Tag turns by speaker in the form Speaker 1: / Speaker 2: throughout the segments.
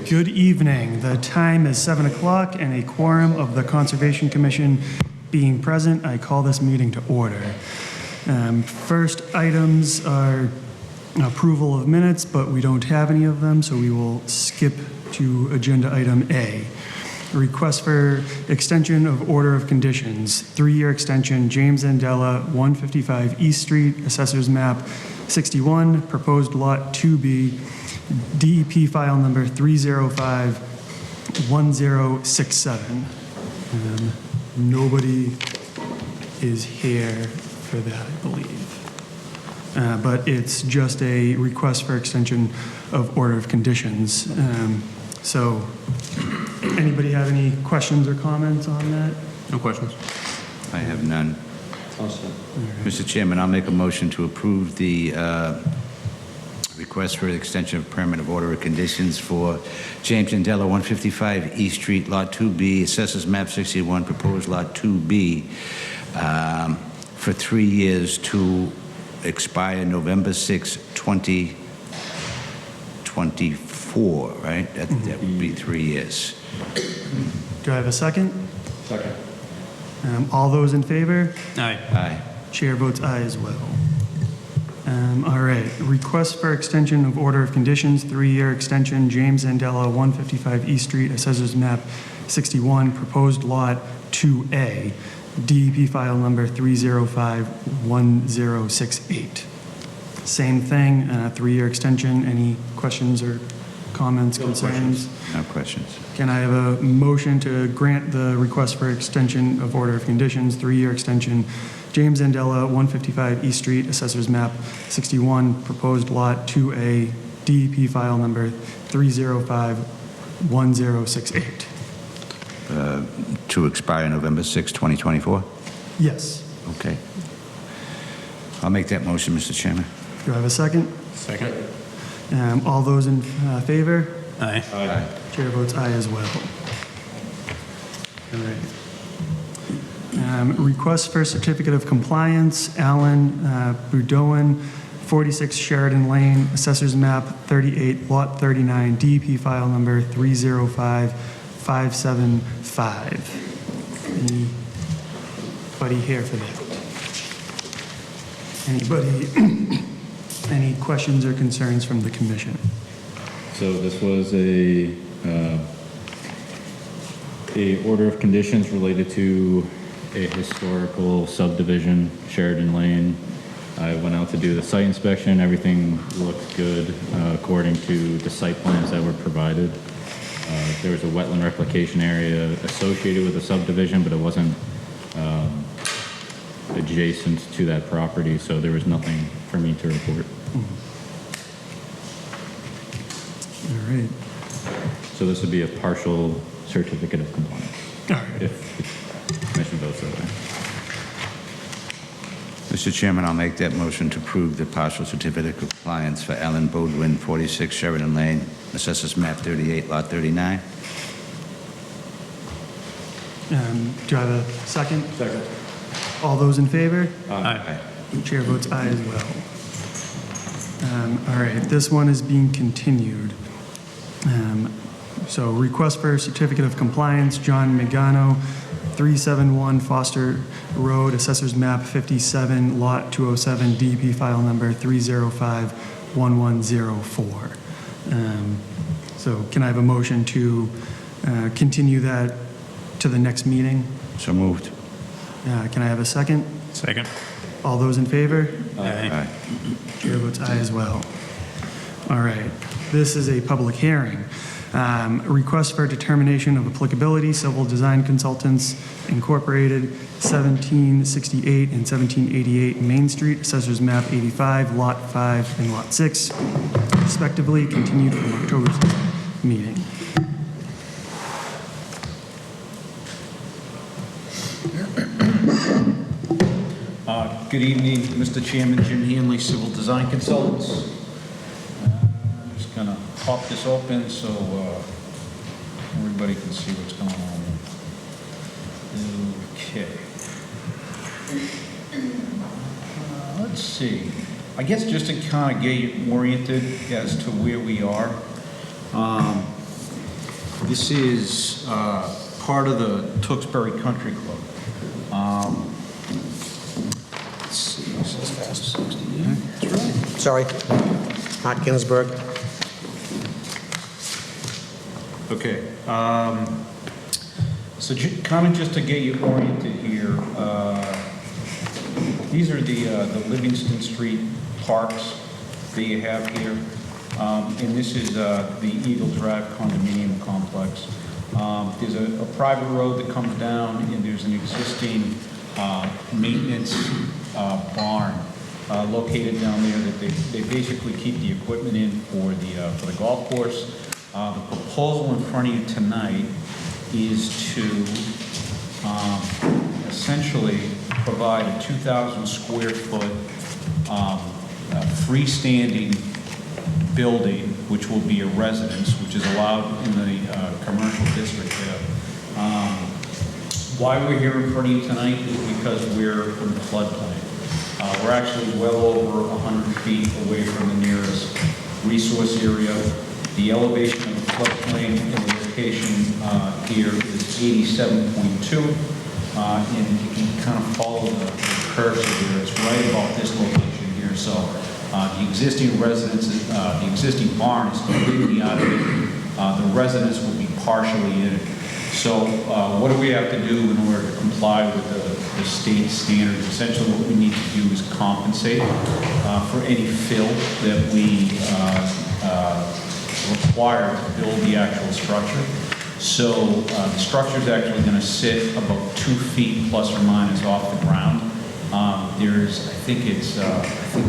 Speaker 1: Good evening. The time is 7 o'clock and a quorum of the Conservation Commission being present, I call this meeting to order. First items are approval of minutes, but we don't have any of them, so we will skip to agenda item A. A request for extension of order of conditions, 3-year extension, James Andela, 155 East Street, Assessors Map 61, proposed lot 2B, DEP file number 3051067. Nobody is here for that, I believe. But it's just a request for extension of order of conditions. So anybody have any questions or comments on that?
Speaker 2: No questions.
Speaker 3: I have none.
Speaker 2: Awesome.
Speaker 3: Mr. Chairman, I'll make a motion to approve the request for extension of permit of order of conditions for James Andela, 155 East Street, Lot 2B, Assessors Map 61, proposed Lot 2B, for 3 years to expire November 6, 2024, right? That would be 3 years.
Speaker 1: Do I have a second?
Speaker 2: Second.
Speaker 1: All those in favor?
Speaker 2: Aye.
Speaker 3: Aye.
Speaker 1: Chair votes aye as well. All right, request for extension of order of conditions, 3-year extension, James Andela, 155 East Street, Assessors Map 61, proposed lot 2A, DEP file number 3051068. Same thing, 3-year extension. Any questions or comments, concerns?
Speaker 3: No questions.
Speaker 1: Can I have a motion to grant the request for extension of order of conditions, 3-year extension, James Andela, 155 East Street, Assessors Map 61, proposed lot 2A, DEP file number 3051068?
Speaker 3: To expire November 6, 2024?
Speaker 1: Yes.
Speaker 3: Okay. I'll make that motion, Mr. Chairman.
Speaker 1: Do I have a second?
Speaker 2: Second.
Speaker 1: All those in favor?
Speaker 2: Aye.
Speaker 3: Aye.
Speaker 1: Chair votes aye as well. All right. Request for certificate of compliance, Alan Budoin, 46 Sheridan Lane, Assessors Map 38, Lot 39, DEP file number 305575. Anybody here for that? Anybody? Any questions or concerns from the commission?
Speaker 4: So this was a order of conditions related to a historical subdivision, Sheridan Lane. I went out to do the site inspection. Everything looked good according to the site plans that were provided. There was a wetland replication area associated with the subdivision, but it wasn't adjacent to that property, so there was nothing for me to report.
Speaker 1: All right.
Speaker 4: So this would be a partial certificate of compliance,
Speaker 1: All right.
Speaker 4: if the commission votes that way.
Speaker 3: Mr. Chairman, I'll make that motion to approve the partial certificate of compliance for Alan Bodwin, 46 Sheridan Lane, Assessors Map 38, Lot 39.
Speaker 1: Do I have a second?
Speaker 2: Second.
Speaker 1: All those in favor?
Speaker 2: Aye.
Speaker 1: Chair votes aye as well. All right, this one is being continued. So request for certificate of compliance, John Megano, 371 Foster Road, Assessors Map 57, Lot 207, DEP file number 3051104. So can I have a motion to continue that to the next meeting?
Speaker 3: So moved.
Speaker 1: Can I have a second?
Speaker 2: Second.
Speaker 1: All those in favor?
Speaker 3: Aye.
Speaker 1: Chair votes aye as well. All right, this is a public hearing. Request for determination of applicability, Civil Design Consultants Incorporated, 1768 and 1788 Main Street, Assessors Map 85, Lot 5 and Lot 6, respectively, continued from October's meeting.
Speaker 5: Good evening, Mr. Chairman, Jim Hanley, Civil Design Consultants. I'm just going to pop this open so everybody can see what's going on. Okay. Let's see. I guess just to kind of get you oriented as to where we are. This is part of the Tewksbury Country Club. Let's see, this is fast 68. That's right.
Speaker 6: Sorry. Hart Ginsburg.
Speaker 5: Okay. So kind of just to get you oriented here, these are the Livingston Street parks that you have here. And this is the Eagle Drive condominium complex. There's a private road that comes down, and there's an existing maintenance barn located down there that they basically keep the equipment in for the golf course. The proposal in front of you tonight is to essentially provide a 2,000 square foot freestanding building, which will be a residence, which is allowed in the commercial district there. Why we're here in front of you tonight is because we're in the floodplain. We're actually well over 100 feet away from the nearest resource area. The elevation of the floodplain in the location here is 87.2. And you can kind of follow the cursor here. It's right about this location here. So the existing residences, the existing barn is completely out of it. The residence will be partially in it. So what do we have to do in order to comply with the state standards? Essentially what we need to do is compensate for any fill that we require to build the actual structure. So the structure is actually going to sit about 2 feet plus or minus off the ground. There's, I think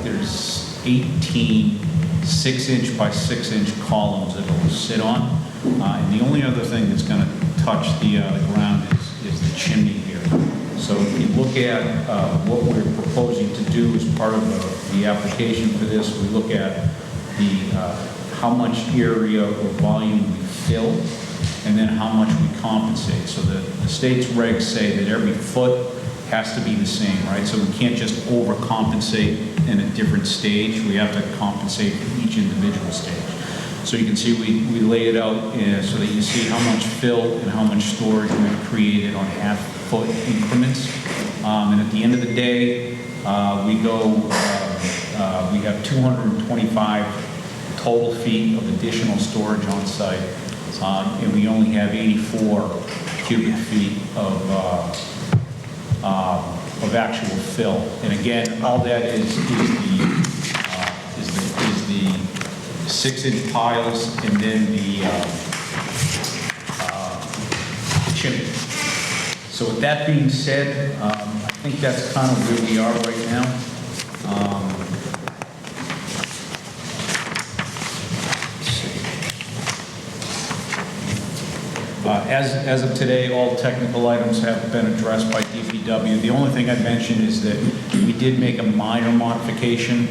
Speaker 5: there's 18 6-inch by 6-inch columns that it will sit on. And the only other thing that's going to touch the ground is the chimney here. So if you look at what we're proposing to do as part of the application for this, we look at how much area or volume we fill, and then how much we compensate. So the state's regs say that every foot has to be the same, right? So we can't just overcompensate in a different stage. We have to compensate for each individual stage. So you can see we lay it out so that you see how much fill and how much storage we've created on half-foot increments. And at the end of the day, we have 225 total feet of additional storage on site, and we only have 84 cubic feet of actual fill. And again, all that is the 6-inch piles and then the chimney. So with that being said, I think that's kind of where we are right now. As of today, all technical items have been addressed by DPW. The only thing I mentioned is that we did make a minor modification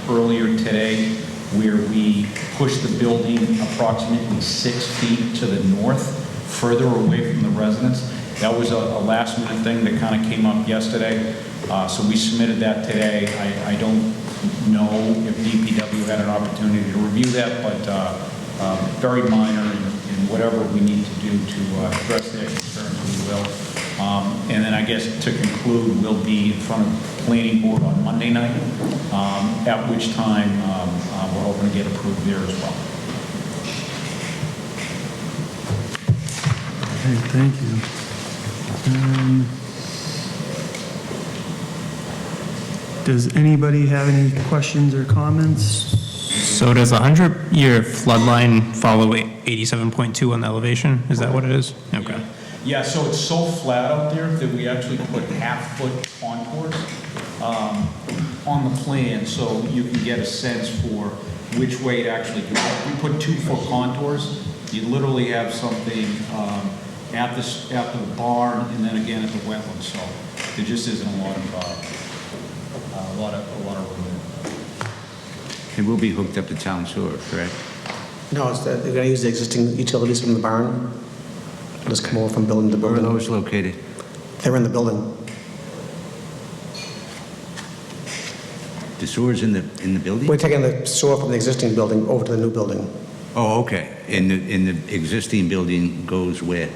Speaker 5: earlier today where we pushed the building approximately 6 feet to the north, further away from the residence. That was a last minute thing that kind of came up yesterday. So we submitted that today. I don't know if DPW had an opportunity to review that, but very minor, and whatever we need to do to address their concerns, we will. And then I guess to conclude, we'll be in front of the planning board on Monday night, at which time we're hoping to get approved there as well.
Speaker 1: Okay, thank you. Does anybody have any questions or comments?
Speaker 7: So does the 100-year floodline follow 87.2 on the elevation? Is that what it is? Okay.
Speaker 5: Yeah, so it's so flat out there that we actually put half-foot contours on the plan so you can get a sense for which way it actually goes. We put 2-foot contours. You literally have something at the barn and then again at the wetland. So there just isn't a lot of room.
Speaker 3: It will be hooked up to town sewer, correct?
Speaker 6: No, they're going to use the existing utilities from the barn. Just come over from building to
Speaker 3: Where are
Speaker 6: building.
Speaker 3: those located?
Speaker 6: They're in the building.
Speaker 3: The sewer's in the building?
Speaker 6: We're taking the sewer from the existing building over to the new building.
Speaker 3: Oh, okay. And the existing building goes where?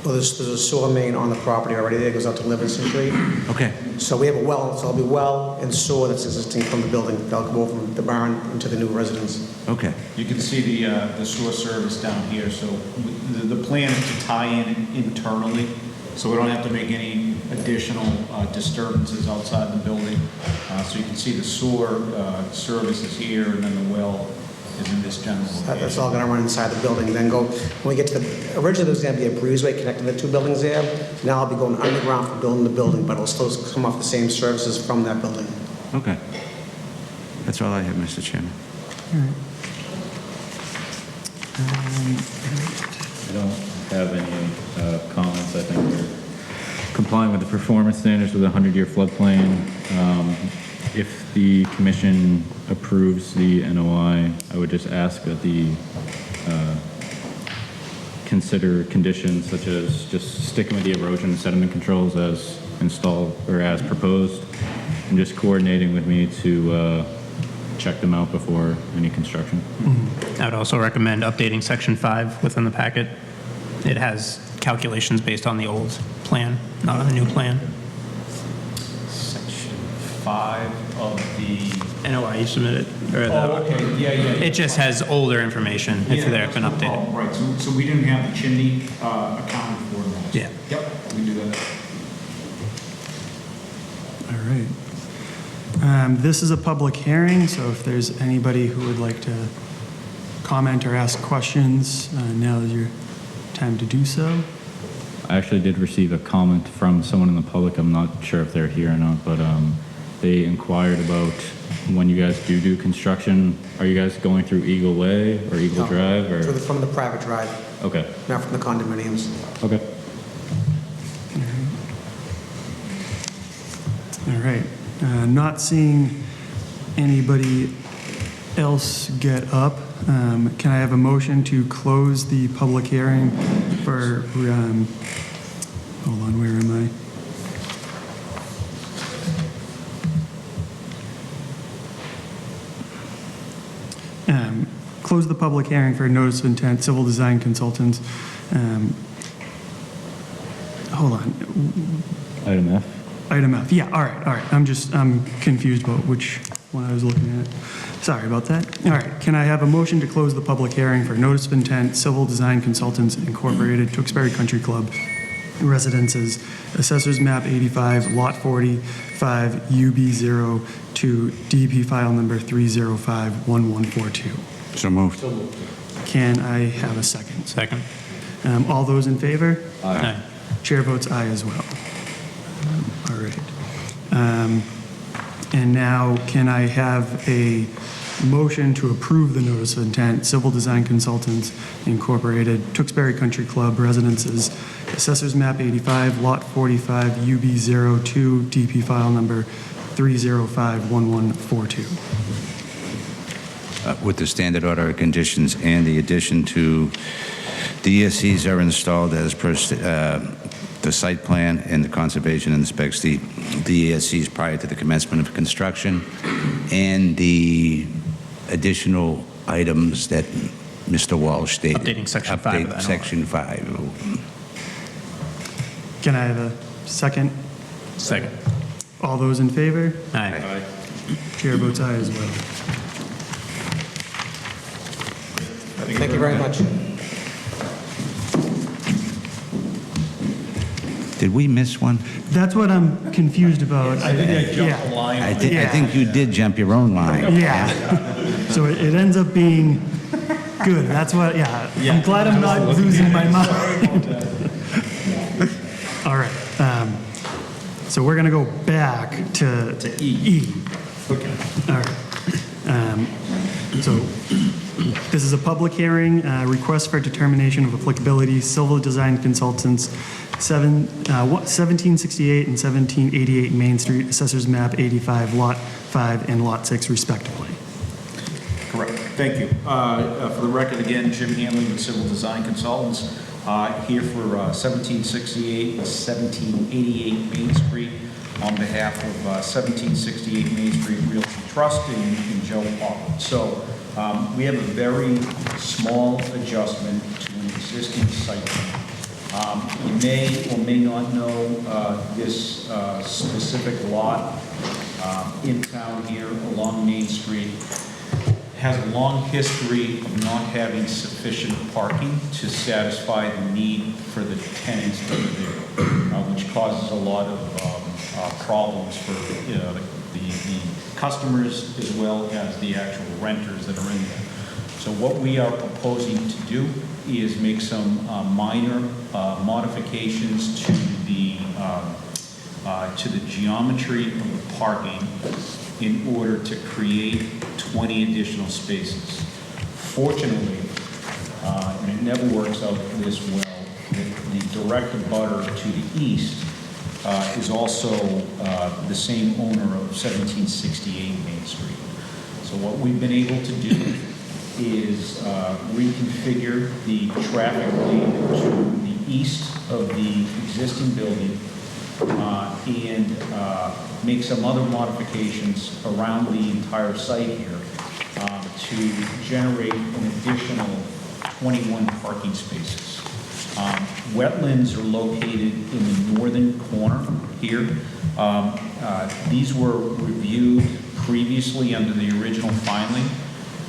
Speaker 6: Well, there's a sewer main on the property already there, goes out to Livingston Street.
Speaker 3: Okay.
Speaker 6: So we have a well, so there'll be well and sewer that's existing from the building. That'll go from the barn into the new residence.
Speaker 3: Okay.
Speaker 5: You can see the sewer service down here, so the plan is to tie in internally, so we don't have to make any additional disturbances outside the building. So you can see the sewer service is here, and then the well is in this general location.
Speaker 6: That's all gonna run inside the building, then go, when we get to the, originally there was gonna be a breezeway connecting the two buildings there. Now I'll be going underground for building the building, but it'll still come off the same services from that building.
Speaker 3: Okay. That's all I have, Mr. Chairman.
Speaker 4: I don't have any comments. I think we're complying with the performance standards with a 100-year floodplain. If the commission approves the NOI, I would just ask that the consider conditions such as just sticking with the erosion and sediment controls as installed or as proposed, and just coordinating with me to check them out before any construction.
Speaker 7: I would also recommend updating section 5 within the packet. It has calculations based on the old plan, not on the new plan.
Speaker 5: Section 5 of the...
Speaker 7: NOI you submitted, or
Speaker 5: Oh, okay, yeah.
Speaker 7: it just has older information if
Speaker 5: Yeah,
Speaker 7: they've been
Speaker 5: that's no
Speaker 7: updated.
Speaker 5: problem. Right, so we didn't have the chimney accounted for in that.
Speaker 7: Yeah.
Speaker 5: Yep, we do that.
Speaker 1: All right. This is a public hearing, so if there's anybody who would like to comment or ask questions, now is your time to do so.
Speaker 4: I actually did receive a comment from someone in the public. I'm not sure if they're here or not, but they inquired about when you guys do construction. Are you guys going through Eagle Way or Eagle
Speaker 6: No,
Speaker 4: Drive? Or
Speaker 6: From the private drive,
Speaker 4: okay,
Speaker 6: not from the condominiums.
Speaker 4: okay.
Speaker 1: All right. Not seeing anybody else get up, can I have a motion to close the public hearing for, hold on, where am I? Close the public hearing for notice of intent, civil design consultants. Hold on.
Speaker 4: Item F.
Speaker 1: Item F, yeah, all right. I'm confused about which one I was looking at. Sorry about that. All right, can I have a motion to close the public hearing for Notice of Intent, Civil Design Consultants Incorporated, Tewksbury Country Club, Residences, Assessors Map 85, Lot 45, UB02, DP file number 3051142.
Speaker 3: So moved.
Speaker 1: Can I have a second?
Speaker 7: Second.
Speaker 1: All those in favor?
Speaker 7: Aye.
Speaker 1: Chair votes aye as well. All right. And now, can I have a motion to approve the notice of intent, Civil Design Consultants Incorporated, Tewksbury Country Club Residences, Assessors Map 85, Lot 45, UB02, DP file number 3051142.
Speaker 3: With the standard order of conditions and the addition to the ESCs are installed as per the site plan and the conservation inspects the ESCs prior to the commencement of construction, and the additional items that Mr. Walsh stated.
Speaker 7: Updating section 5 of the NOI.
Speaker 3: Section 5.
Speaker 1: Can I have a second?
Speaker 7: Second.
Speaker 1: All those in favor?
Speaker 7: Aye.
Speaker 1: Chair votes aye as well.
Speaker 6: Thank you very much.
Speaker 3: Did we miss one?
Speaker 1: That's what I'm confused about.
Speaker 5: I think I jumped the
Speaker 1: Yeah.
Speaker 5: line.
Speaker 3: I think you did jump your own line.
Speaker 1: Yeah. So it ends up being good. That's what, yeah. I'm glad I'm not losing my mind. All right. So we're going to go back to E.
Speaker 5: Okay.
Speaker 1: All right. So this is a public hearing, request for determination of applicability, Civil Design Consultants, 1768 and 1788 Main Street, Assessors Map 85, Lot 5 and Lot 6 respectively.
Speaker 5: Correct. Thank you. For the record, again, Jim Hanley with Civil Design Consultants, here for 1768 and 1788 Main Street on behalf of 1768 Main Street Realty Trust and Joe Paul. So We have a very small adjustment to an existing site plan. You may or may not know this specific lot in town here along Main Street has a long history of not having sufficient parking to satisfy the need for the tenants that are there, which causes a lot of problems for the customers as well as the actual renters that are in there. So what we are proposing to do is make some minor modifications to the geometry of the parking in order to create 20 additional spaces. Fortunately, and it never works out this well, the direct abutter to the east is also the same owner of 1768 Main Street. So what we've been able to do is reconfigure the traffic lane to the east of the existing building and make some other modifications around the entire site here to generate an additional 21 parking spaces. Wetlands are located in the northern corner here. These were reviewed previously under the original filing,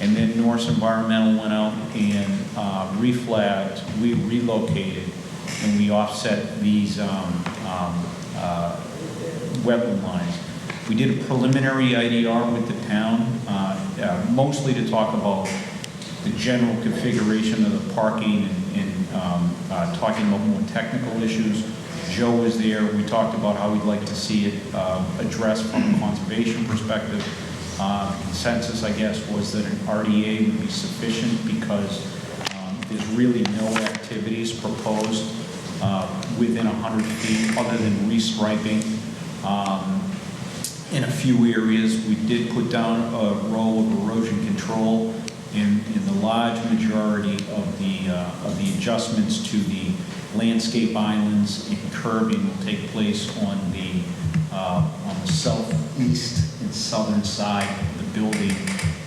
Speaker 5: and then Norris Environmental went out and reflagged, we relocated, and we offset these wetland lines. We did a preliminary IDR with the town, mostly to talk about the general configuration of the parking and talking about more technical issues. Joe was there. We talked about how we'd like to see it addressed from a conservation perspective. The consensus, I guess, was that an RDA would be sufficient because there's really no activities proposed within 100 feet other than restriping. In a few areas, we did put down a row of erosion control. In the large majority of the adjustments to the landscape islands and curbing will take place on the southeast and southern side of the building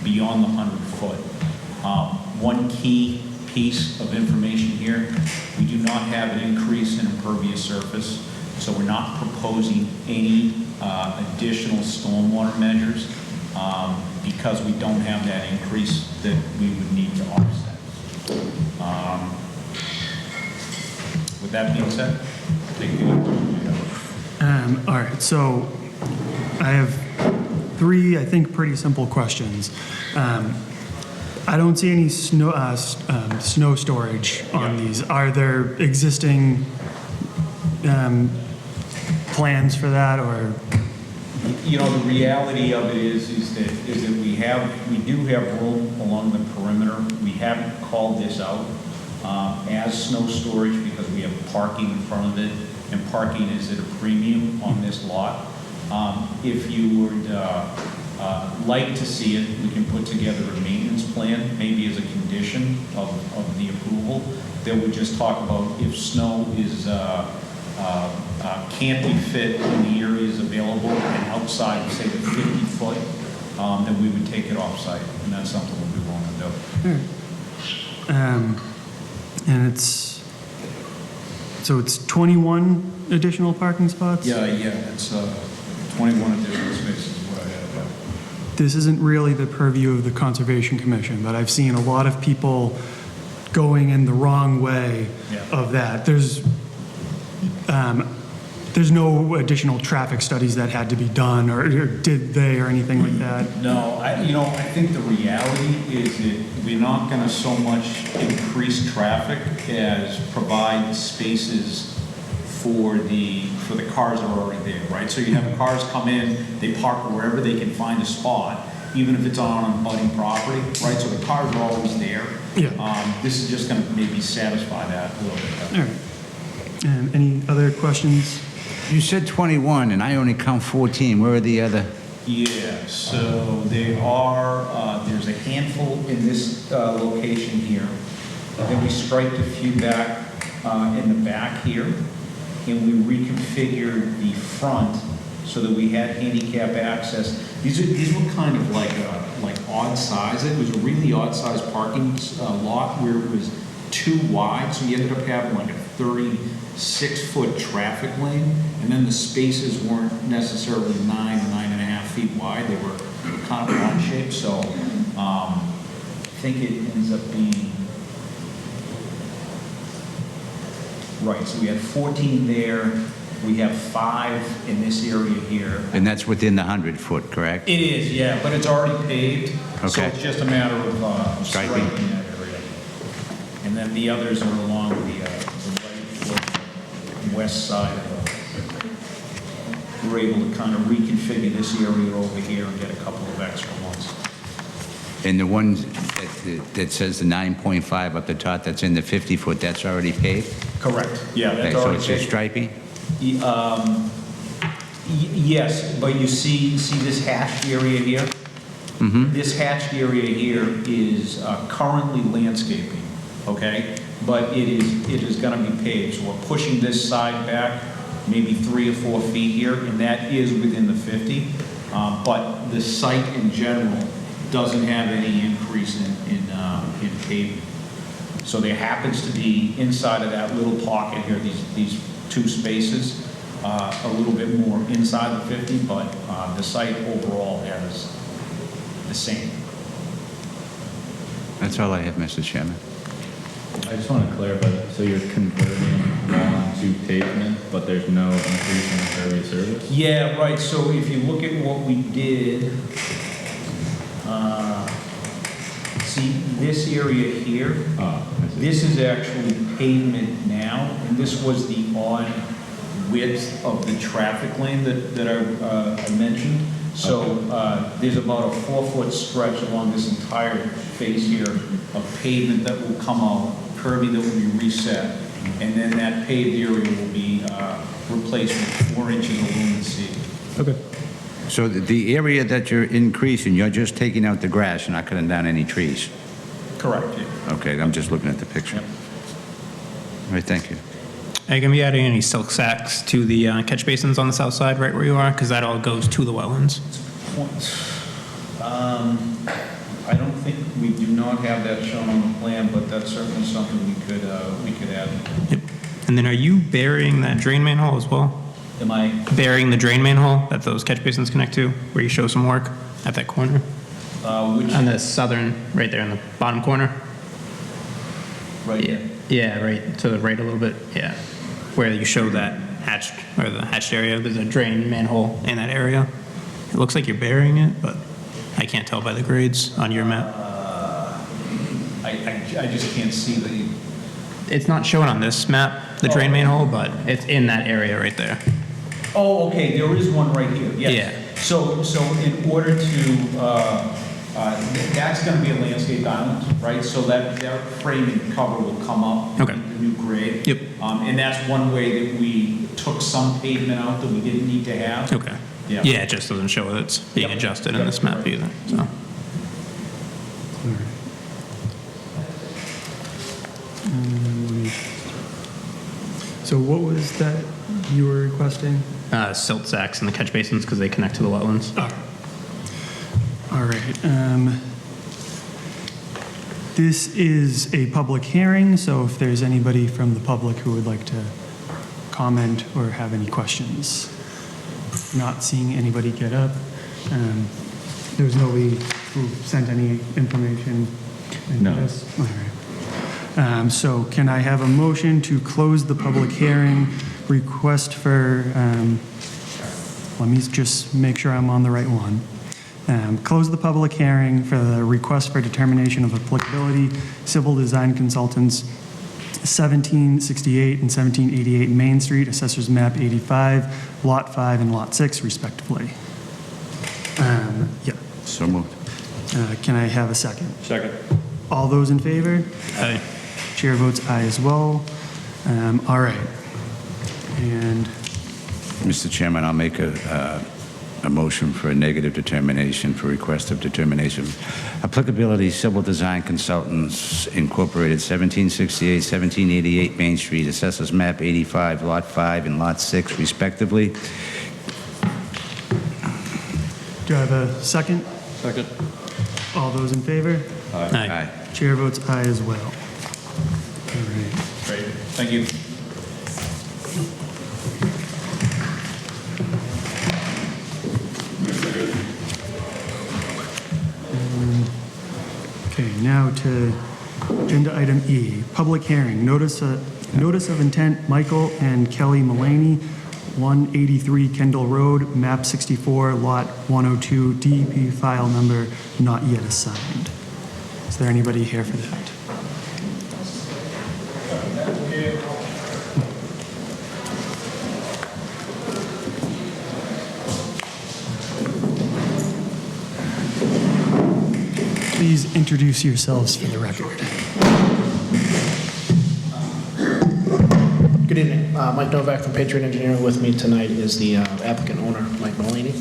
Speaker 5: beyond the 100-foot. One key piece of information here, we do not have an increase in impervious surface, so we're not proposing any additional stormwater measures because we don't have that increase that we would need to offset. With that being said, take the
Speaker 1: All right, so I have three, I think, pretty simple questions. I don't see any snow storage on these. Are there existing plans for that, or?
Speaker 5: You know, the reality of it is that we do have room along the perimeter. We haven't called this out as snow storage because we have parking in front of it, and parking is at a premium on this lot. If you would like to see it, we can put together a maintenance plan, maybe as a condition of the approval, that would just talk about if snow is can't be fit in the areas available and outside, say, the 50-foot, then we would take it off-site, and that's something we'd be willing to do.
Speaker 1: And it's 21 additional parking spots?
Speaker 5: Yeah, it's 21 additional spaces is what I have.
Speaker 1: This isn't really the purview of the Conservation Commission, but I've seen a lot of people going in the wrong way of that. There's no additional traffic studies that had to be done, or did they, or anything like that?
Speaker 5: No, I think the reality is that we're not going to so much increase traffic as provide spaces for the cars that are already there, right? So you have cars come in, they park wherever they can find a spot, even if it's on abutting property, right? So the cars are always there.
Speaker 1: Yeah.
Speaker 5: This is just going to maybe satisfy that a little bit better.
Speaker 1: All right. Any other questions?
Speaker 3: You said 21, and I only count 14. Where are the other?
Speaker 5: Yeah, so they are, there's a handful in this location here. Then we striped a few back in the back here, and we reconfigured the front so that we had handicap access. These were kind of like odd size. It was a really odd size parking lot where it was too wide, so you ended up having like a 36-foot traffic lane, and then the spaces weren't necessarily 9 or 9.5 feet wide. They were kind of odd shaped, so I think it ends up being, right, so we had 14 there. We have 5 in this area here.
Speaker 3: And that's within the 100-foot, correct?
Speaker 5: It is, yeah, but it's already paved, so
Speaker 3: Okay.
Speaker 5: it's just a matter of
Speaker 3: Striping.
Speaker 5: striping that area. And then the others are along the right foot, west side of we're able to kind of reconfigure this area over here and get a couple of extra ones.
Speaker 3: And the one that says the 9.5 up the top, that's in the 50-foot, that's already paved?
Speaker 5: Correct, yeah,
Speaker 3: Okay,
Speaker 5: that's
Speaker 3: so
Speaker 5: already
Speaker 3: it's just
Speaker 5: paved.
Speaker 3: striping?
Speaker 5: Yes, but you see this hatched area here? This hatched area here is currently landscaping, okay? But it is gonna be paved, so we're pushing this side back maybe 3 or 4 feet here, and that is within the 50. But the site in general doesn't have any increase in pavement. So there happens to be inside of that little pocket here, these 2 spaces, a little bit more inside the 50, but the site overall has the same.
Speaker 3: That's all I have, Mr. Chairman.
Speaker 4: I just want to clarify, so you're converting lawn to pavement, but there's no increase in impervious surface?
Speaker 5: Yeah, right, so if you look at what we did, see this area here,
Speaker 4: I see.
Speaker 5: this is actually pavement now, and this was the odd width of the traffic lane that I mentioned. So there's about a 4-foot stretch along this entire face here of pavement that will come out, curbing that will be reset, and then that paved area will be replaced with 4 inches of lumen seed.
Speaker 1: Okay.
Speaker 3: So the area that you're increasing, you're just taking out the grass, you're not cutting down any trees?
Speaker 5: Correct, yeah.
Speaker 3: Okay, I'm just looking at the picture.
Speaker 5: Yep.
Speaker 3: All right, thank you.
Speaker 7: Are you going to be adding any silk sacks to the catch basins on the south side, right where you are? Because that all goes to the wetlands.
Speaker 5: I don't think, we do not have that shown on the plan, but that's certainly something we could add.
Speaker 7: Yep. And then are you burying that drain manhole as well?
Speaker 5: Am I,
Speaker 7: Burying the drain manhole that those catch basins connect to, where you show some work at that corner?
Speaker 5: which,
Speaker 7: On the southern, right there in the bottom corner?
Speaker 5: right
Speaker 7: Yeah,
Speaker 5: here?
Speaker 7: yeah, right to the right a little bit, yeah. Where you show that hatched, or the hatched area, there's a drain manhole in that area. It looks like you're burying it, but I can't tell by the grades on your map.
Speaker 5: I just can't see the,
Speaker 7: It's not shown on this map, the drain manhole, but it's in that area right there.
Speaker 5: oh, okay, there is one right here, yes.
Speaker 7: Yeah.
Speaker 5: So in order to, that's gonna be a landscape island, right? So that frame and cover will come up.
Speaker 7: Okay.
Speaker 5: The new grade.
Speaker 7: Yep.
Speaker 5: And that's one way that we took some pavement out that we didn't need to have.
Speaker 7: Okay.
Speaker 5: Yeah.
Speaker 7: Yeah, it just doesn't show that it's being
Speaker 5: Yep.
Speaker 7: adjusted in
Speaker 5: Yep.
Speaker 7: this map either, so.
Speaker 1: So what was that you were requesting?
Speaker 7: Silt sacks in the catch basins because they connect to the wetlands.
Speaker 1: All right. This is a public hearing, so if there's anybody from the public who would like to comment or have any questions. Not seeing anybody get up. There was nobody who sent any information into
Speaker 4: No.
Speaker 1: this? All right. So can I have a motion to close the public hearing, request for, let me just make sure I'm on the right one. Close the public hearing for the request for determination of applicability, civil design consultants, 1768 and 1788 Main Street, Assessors Map 85, Lot 5 and Lot 6 respectively. Yeah.
Speaker 3: So moved.
Speaker 1: Can I have a second?
Speaker 2: Second.
Speaker 1: All those in favor?
Speaker 7: Aye.
Speaker 1: Chair votes aye as well. All right. And
Speaker 3: Mr. Chairman, I'll make a motion for a negative determination for request of determination. Applicability Civil Design Consultants Incorporated, 1768, 1788 Main Street, Assessors Map 85, Lot 5 and Lot 6 respectively.
Speaker 1: Do I have a second?
Speaker 2: Second.
Speaker 1: All those in favor?
Speaker 7: Aye.
Speaker 1: Chair votes aye as well. All right.
Speaker 5: Great, thank you.
Speaker 1: Okay, now to agenda item E, public hearing. Notice of intent, Michael and Kelly Mullaney, 183 Kendall Road, map 64, lot 102, DEP file number not yet assigned. Is there anybody here for that? Please introduce yourselves for the record.
Speaker 8: Good evening. Mike Novak from Patriot Engineering. With me tonight is the applicant owner, Mike Mullaney.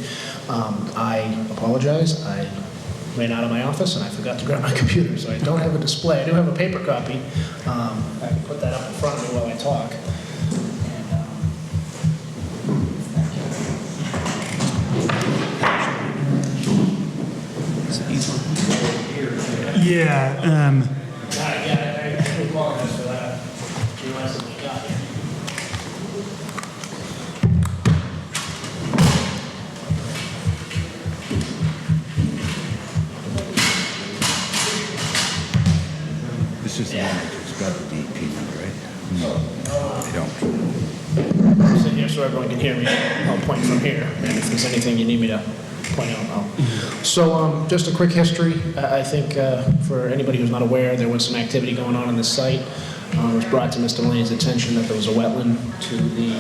Speaker 8: I apologize. I ran out of my office and I forgot to grab my computer, so I don't have a display. I do have a paper copy. I can put that up in front of me while I talk.
Speaker 1: Yeah,
Speaker 8: I apologize for that. Realize that we got here.
Speaker 3: This is the one that's got the DEP number, right? No, they don't.
Speaker 8: Sit here so everyone can hear me. I'll point from here, and if there's anything you need me to point out, I'll. So just a quick history. I think for anybody who's not aware, there was some activity going on this site. It was brought to Mr. Mulaney's attention that there was a wetland to the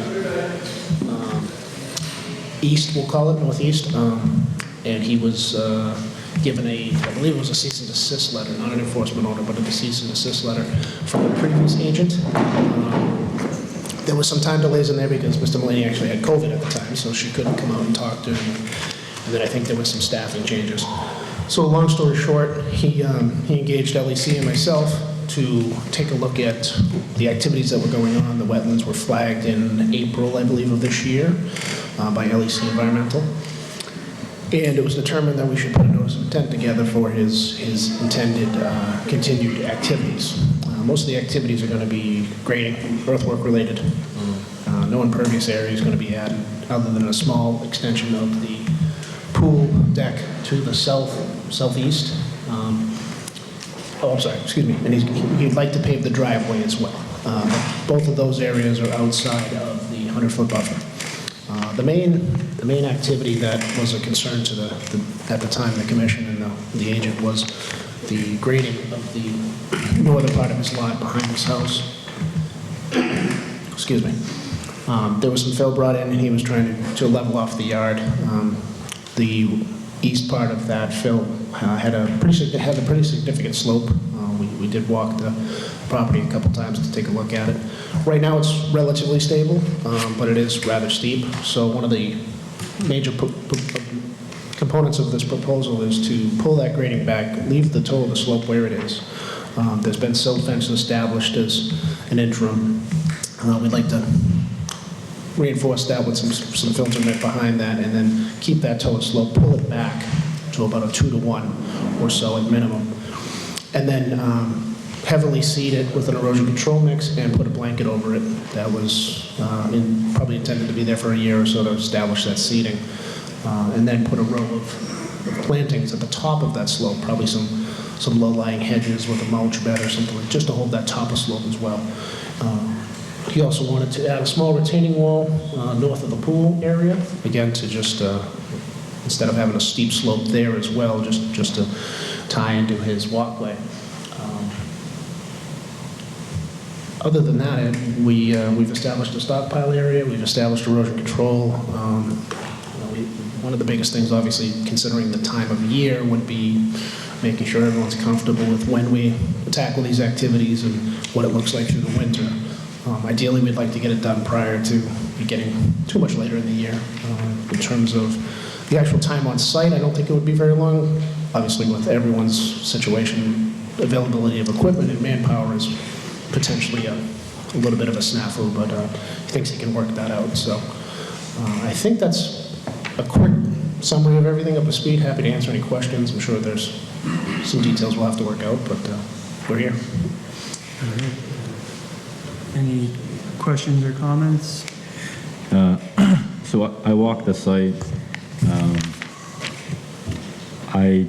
Speaker 8: east, we'll call it, northeast, and he was given I believe it was a cease and desist letter, not an enforcement order, but a cease and desist letter from the previous agent. There was some time delays in there because Mr. Mulaney actually had COVID at the time, so she couldn't come out and talk to him. And then I think there was some staffing changes. So long story short, he engaged LEC and myself to take a look at the activities that were going on. The wetlands were flagged in April, I believe, of this year by LEC Environmental. And it was determined that we should put a notice of intent together for his intended continued activities. Most of the activities are going to be grading, earthwork related. No impervious area is going to be added other than a small extension of the pool deck to the southeast. I'm sorry, excuse me. And he'd like to pave the driveway as well. Both of those areas are outside of the 100-foot buffer. The main activity that was a concern to at the time the commission and the agent was the grading of the northern part of his lot behind his house. Excuse me. There was some fill brought in, and he was trying to level off the yard. The east part of that fill had a pretty significant slope. We did walk the property a couple times to take a look at it. Right now it's relatively stable, but it is rather steep. So one of the major components of this proposal is to pull that grading back, leave the toe of the slope where it is. There's been silt fence established as an interim. We'd like to reinforce that with some filter net behind that, and then keep that toe of slope, pull it back to about a 2-to-1 or so at minimum. And then heavily seed it with an erosion control mix and put a blanket over it that was probably intended to be there for a year or so to establish that seeding. And then put a row of plantings at the top of that slope, probably some low-lying hedges with a mulch bed or something, just to hold that top of slope as well. He also wanted to add a small retaining wall north of the pool area, again to just, instead of having a steep slope there as well, just to tie into his walkway. Other than that, we've established a stockpile area, we've established erosion control. One of the biggest things, obviously, considering the time of year, would be making sure everyone's comfortable with when we tackle these activities and what it looks like through the winter. Ideally, we'd like to get it done prior to it getting too much later in the year. In terms of the actual time on site, I don't think it would be very long. Obviously, with everyone's situation, availability of equipment and manpower is potentially a little bit of a snafu, but he thinks he can work that out. So I think that's a quick summary of everything, up to speed. Happy to answer any questions. I'm sure there's some details we'll have to work out, but we're here.
Speaker 1: Any questions or comments?
Speaker 4: So I walked the site. I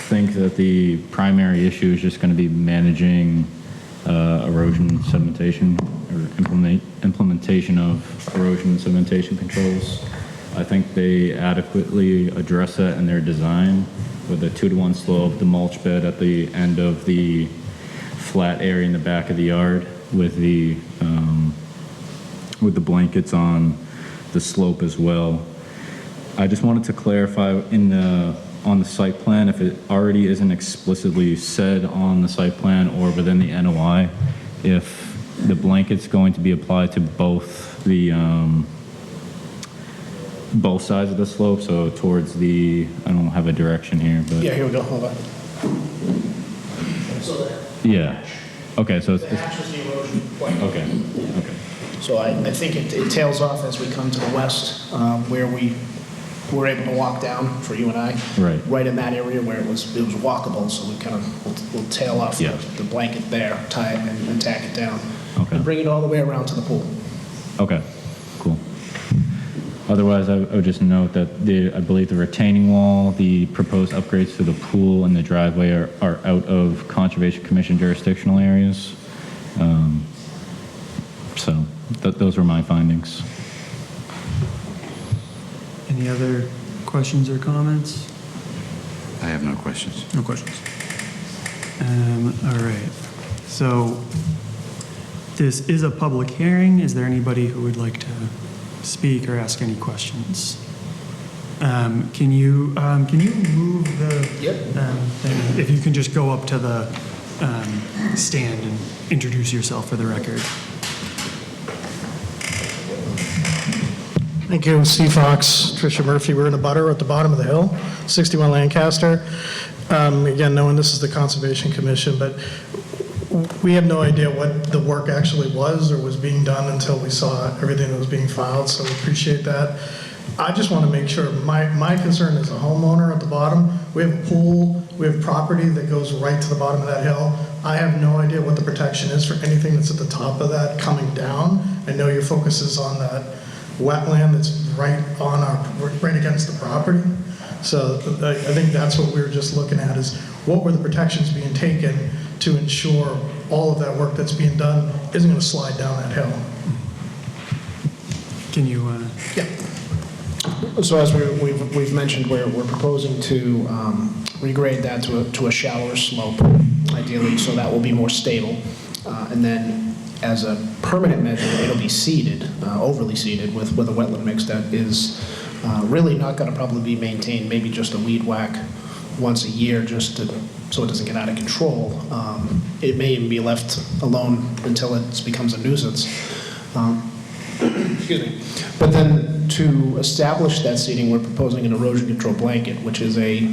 Speaker 4: think that the primary issue is just going to be managing erosion sedimentation or implementation of erosion and sedimentation controls. I think they adequately address that in their design with a 2-to-1 slope, the mulch bed at the end of the flat area in the back of the yard with the blankets on the slope as well. I just wanted to clarify on the site plan, if it already isn't explicitly said on the site plan or within the NOI, if the blanket's going to be applied to both sides of the slope, so towards the, I don't have a direction here, but.
Speaker 8: Yeah, here we go, hold on. So that.
Speaker 4: Yeah. Okay, so it's.
Speaker 8: The hatch is the erosion blanket.
Speaker 4: Okay.
Speaker 8: So I think it tails off as we come to the west, where we were able to walk down for you and I.
Speaker 4: Right.
Speaker 8: Right in that area where it was walkable, so we kind of will tail off
Speaker 4: Yeah.
Speaker 8: the blanket there, tie it and tack it down.
Speaker 4: Okay.
Speaker 8: And bring it all the way around to the pool.
Speaker 4: Okay, cool. Otherwise, I would just note that I believe the retaining wall, the proposed upgrades to the pool and the driveway are out of Conservation Commission jurisdictional areas. So those were my findings.
Speaker 1: Any other questions or comments?
Speaker 3: I have no questions.
Speaker 7: No questions.
Speaker 1: All right. So this is a public hearing. Is there anybody who would like to speak or ask any questions? Can you move the
Speaker 8: Yep.
Speaker 1: thing? If you can just go up to the stand and introduce yourself for the record.
Speaker 9: Thank you, Steve Fox, Tricia Murphy. We're in a butter at the bottom of the hill, 61 Lancaster. Again, knowing this is the Conservation Commission, but we have no idea what the work actually was or was being done until we saw everything that was being filed, so we appreciate that. I just want to make sure, my concern as a homeowner at the bottom, we have a pool, we have property that goes right to the bottom of that hill. I have no idea what the protection is for anything that's at the top of that coming down. I know your focus is on that wetland that's right against the property. So I think that's what we were just looking at, is what were the protections being taken to ensure all of that work that's being done isn't going to slide down that hill.
Speaker 1: Can you?
Speaker 8: Yeah. So as we've mentioned, we're proposing to regrade that to a shallower slope, ideally, so that will be more stable. And then as a permanent measure, it'll be seeded, overly seeded with a wetland mix that is really not going to probably be maintained, maybe just a weed whack once a year just so it doesn't get out of control. It may even be left alone until it becomes a nuisance. Excuse me. But then to establish that seeding, we're proposing an erosion control blanket, which is a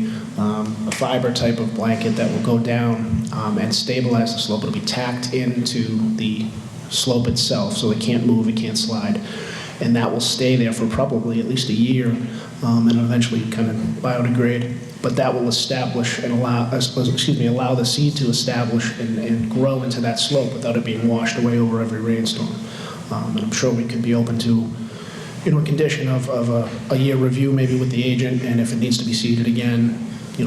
Speaker 8: fiber type of blanket that will go down and stabilize the slope. It'll be tacked into the slope itself, so it can't move, it can't slide. And that will stay there for probably at least a year and eventually kind of biodegrade. But that will establish and allow the seed to establish and grow into that slope without it being washed away over every rainstorm. And I'm sure we could be open to, a condition of a year review maybe with the agent, and if it needs to be seeded again,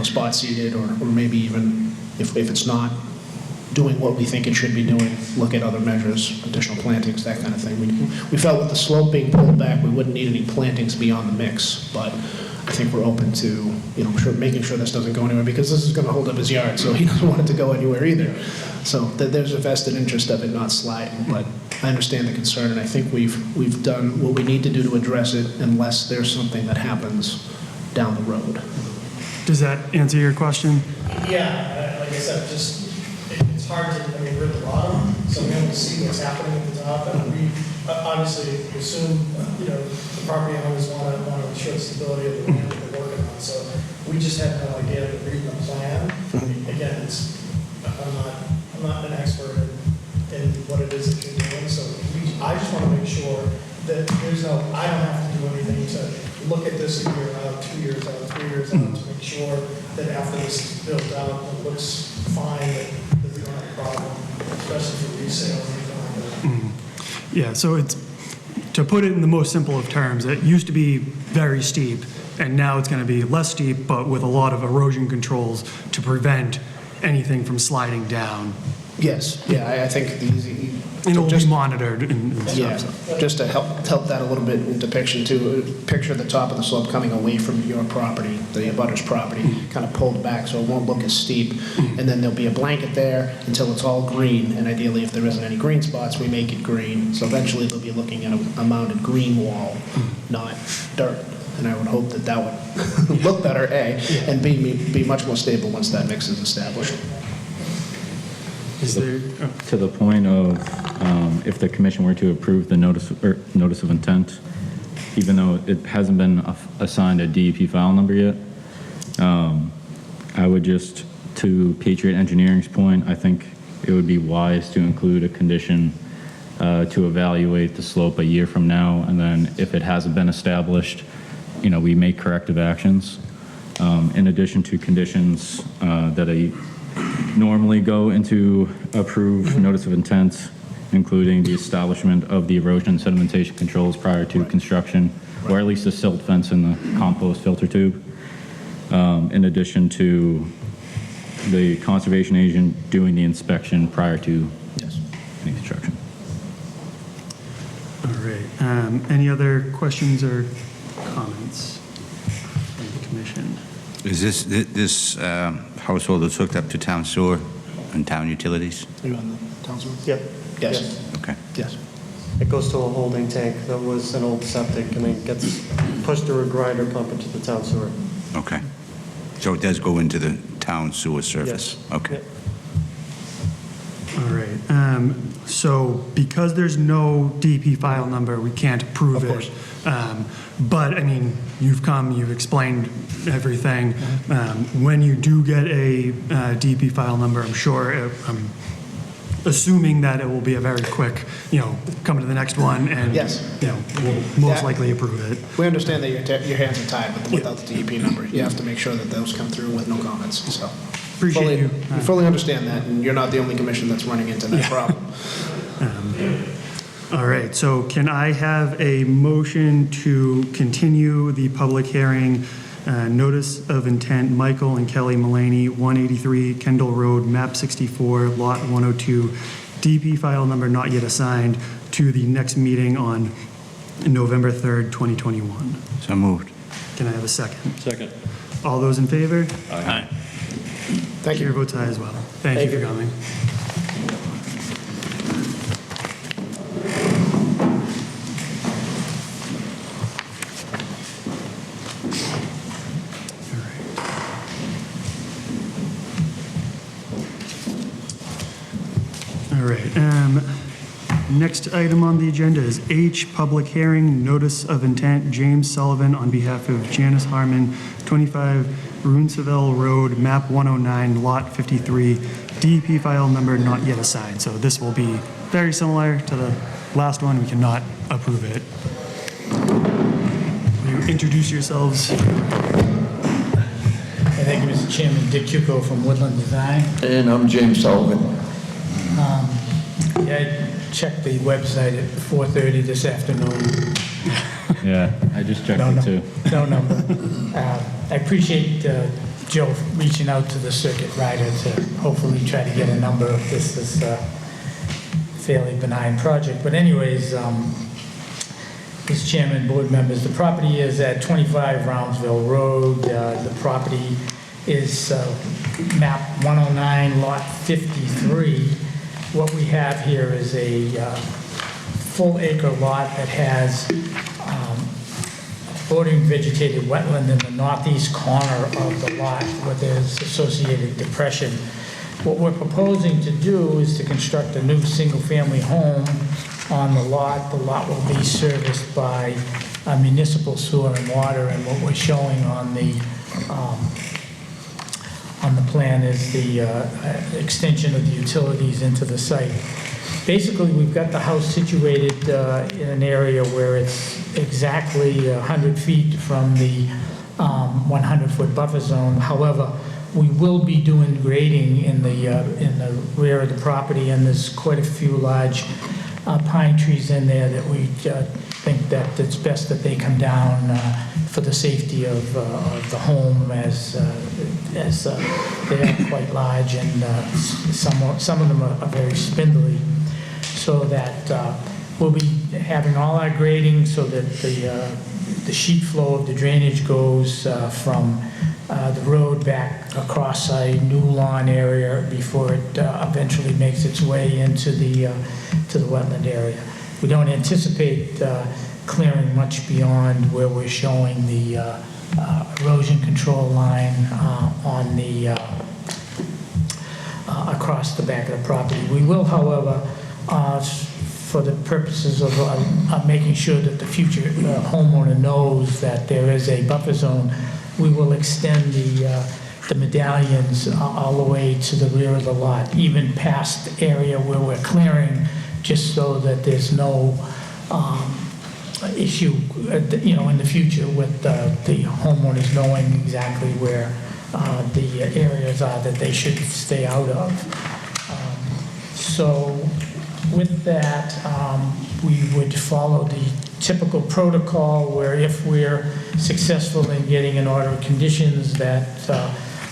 Speaker 8: spot seeded, or maybe even if it's not doing what we think it should be doing, look at other measures, additional plantings, that kind of thing. We felt with the slope being pulled back, we wouldn't need any plantings beyond the mix, but I think we're open to, making sure this doesn't go anywhere, because this is going to hold up his yard, so he doesn't want it to go anywhere either. So there's a vested interest of it not sliding, but I understand the concern, and I think we've done what we need to do to address it, unless there's something that happens down the road.
Speaker 1: Does that answer your question?
Speaker 9: Yeah, like I said, it's hard to, we're at the bottom, so we don't see what's happening at the top, and we obviously assume, the property owners want to ensure the stability of the land that they're working on, so we just had no idea to read the plan. Again, I'm not an expert in what it is that you're doing, so I just want to make sure that I don't have to do anything to look at this a year out, 2 years out, 3 years out, to make sure that after this is built out, it looks fine, that we don't have a problem, especially for resale or anything like that.
Speaker 1: Yeah, so it's, to put it in the most simple of terms, it used to be very steep, and now it's going to be less steep, but with a lot of erosion controls to prevent anything from sliding down.
Speaker 8: Yes, yeah, I think the easy.
Speaker 1: And it'll be
Speaker 8: just-
Speaker 1: monitored and
Speaker 8: Yeah,
Speaker 1: stuff. So.
Speaker 8: just to help that a little bit in depiction too, picture the top of the slope coming away from your property, the abutter's property, kind of pulled back so it won't look as steep. And then there'll be a blanket there until it's all green, and ideally if there isn't any green spots, we make it green. So eventually they'll be looking at a mounted green wall, not dirt. And I would hope that that would look better, A, and B, be much more stable once that mix is established.
Speaker 1: Is there,
Speaker 4: To the point of if the commission were to approve the notice of intent, even though it hasn't been assigned a DEP file number yet, I would just, to Patriot Engineering's point, I think it would be wise to include a condition to evaluate the slope a year from now, and then if it hasn't been established, we make corrective actions. In addition to conditions that normally go into approved notice of intent, including the establishment of the erosion and sedimentation controls prior to construction, or at least a silt fence in the compost filter tube. In addition to the conservation agent doing the inspection prior to any construction.
Speaker 1: all right. Any other questions or comments from the commission?
Speaker 3: Is this household that's hooked up to town sewer and town utilities?
Speaker 8: Are you on the council?
Speaker 10: Yep.
Speaker 8: Yes.
Speaker 3: Okay.
Speaker 8: Yes.
Speaker 10: It goes to a holding tank that was an old septic and then gets pushed through a grinder pump into the town sewer.
Speaker 3: Okay. So it does go into the town sewer service?
Speaker 10: Yes.
Speaker 3: Okay.
Speaker 10: Yep.
Speaker 1: All right. So because there's no DEP file number, we can't approve
Speaker 8: Of course.
Speaker 1: it. But, I mean, you've explained everything. When you do get a DEP file number, I'm assuming that it will be a very quick, come to the next one and,
Speaker 8: Yes.
Speaker 1: we'll most
Speaker 8: Yeah.
Speaker 1: likely approve it.
Speaker 8: We understand that your hands are tied without the DEP number. You have to make sure that those come through with no comments, so.
Speaker 1: Appreciate you.
Speaker 8: We fully understand that, and you're not the only commission that's running into that problem.
Speaker 1: All right, so can I have a motion to continue the public hearing, notice of intent, Michael and Kelly Mullaney, 183 Kendall Road, map 64, lot 102, DP file number not yet assigned, to the next meeting on November 3rd, 2021?
Speaker 3: So moved.
Speaker 1: Can I have a second?
Speaker 2: Second.
Speaker 1: All those in favor?
Speaker 7: Aye.
Speaker 8: Thank
Speaker 1: Chair
Speaker 8: you.
Speaker 1: votes aye as well. Thank you for coming. All right. Next item on the agenda is H, public hearing, notice of intent, James Sullivan on behalf of Janice Harmon, 25 Ronceville Road, map 109, lot 53, DEP file number not yet assigned. So this will be very similar to the last one. We cannot approve it. Will you introduce yourselves?
Speaker 11: Thank you, Mr. Chairman. Dick Chuko from Woodland Design.
Speaker 12: And I'm James Sullivan.
Speaker 11: I checked the website at 4:30 this afternoon.
Speaker 4: Yeah, I just checked
Speaker 11: No,
Speaker 4: it
Speaker 11: no,
Speaker 4: too.
Speaker 11: no number. I appreciate Joe reaching out to the circuit rider to hopefully try to get a number. This is a fairly benign project. But anyways, Mr. Chairman, board members, the property is at 25 Roundsville Road. The property is map 109, lot 53. What we have here is a full acre lot that has bordering vegetated wetland in the northeast corner of the lot with its associated depression. What we're proposing to do is to construct a new single-family home on the lot. The lot will be serviced by municipal sewer and water, and what we're showing on the plan is the extension of the utilities into the site. Basically, we've got the house situated in an area where it's exactly 100 feet from the 100-foot buffer zone. However, we will be doing grading in the rear of the property, and there's quite a few large pine trees in there that we think that it's best that they come down for the safety of the home, as they are quite large, and some of them are very spindly. So that we'll be having all our grading so that the sheet flow of the drainage goes from the road back across a new lawn area before it eventually makes its way into the wetland area. We don't anticipate clearing much beyond where we're showing the erosion control line on the across the back of the property. We will, however, for the purposes of making sure that the future homeowner knows that there is a buffer zone, we will extend the medallions all the way to the rear of the lot, even past the area where we're clearing, just so that there's no issue, in the future with the homeowners knowing exactly where the areas are that they should stay out of. So with that, we would follow the typical protocol where if we're successful in getting an order of conditions, that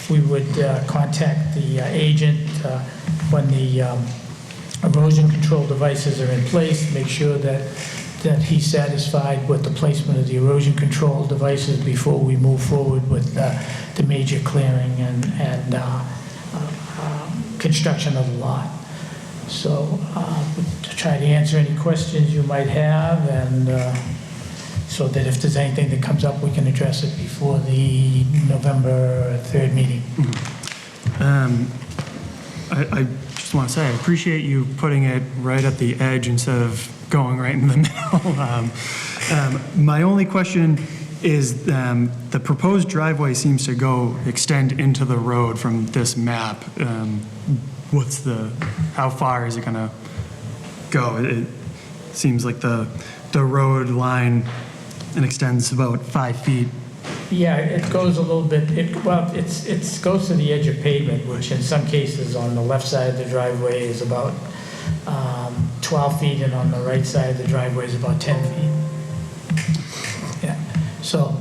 Speaker 11: we would contact the agent when the erosion control devices are in place, make sure that he's satisfied with the placement of the erosion control devices before we move forward with the major clearing and construction of the lot. So to try to answer any questions you might have, and so that if there's anything that comes up, we can address it before the November 3rd meeting.
Speaker 1: I just want to say, I appreciate you putting it right at the edge instead of going right in the middle. My only question is, the proposed driveway seems to extend into the road from this map. How far is it gonna go? It seems like the road line, it extends about 5 feet.
Speaker 11: Yeah, it goes a little bit, it goes to the edge of pavement, which in some cases on the left side of the driveway is about 12 feet, and on the right side of the driveway is about 10 feet. Yeah, so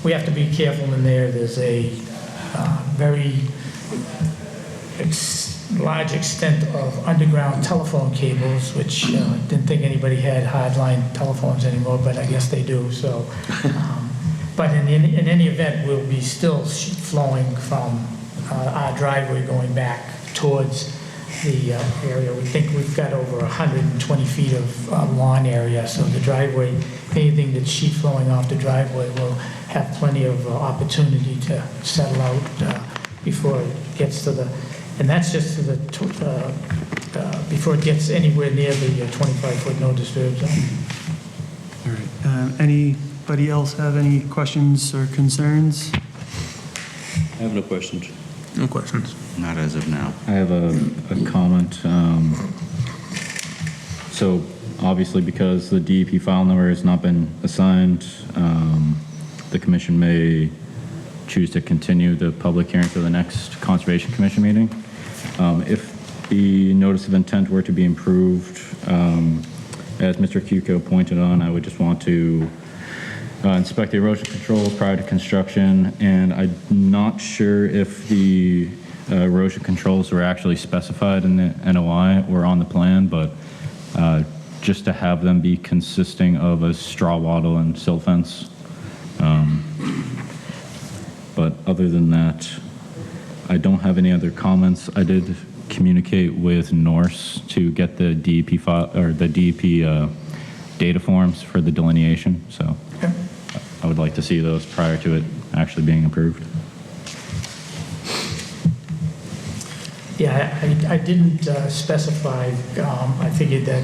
Speaker 11: we have to be careful in there. There's a very large extent of underground telephone cables, which didn't think anybody had hardline telephones anymore, but I guess they do. So, but in any event, we'll be still sheet flowing from our driveway going back towards the area. We think we've got over 120 feet of lawn area, so the driveway, anything that's sheet flowing off the driveway will have plenty of opportunity to settle out before it gets to the, and that's just to the, before it gets anywhere near the 25-foot no disturb zone.
Speaker 1: All right. Anybody else have any questions or concerns?
Speaker 2: I have no questions.
Speaker 7: No questions.
Speaker 3: Not as of now.
Speaker 4: I have a comment. So obviously, because the DEP file number has not been assigned, the commission may choose to continue the public hearing to the next Conservation Commission meeting. If the notice of intent were to be improved, as Mr. Cuco pointed on, I would just want to inspect the erosion controls prior to construction, and I'm not sure if the erosion controls were actually specified in the NOI or on the plan, but just to have them be consisting of a straw wattle and silt fence. But other than that, I don't have any other comments. I did communicate with Norse to get the DEP file, or the DEP data forms for the delineation, so I would like to see those prior to it actually being approved.
Speaker 11: Yeah, I didn't specify. I figured that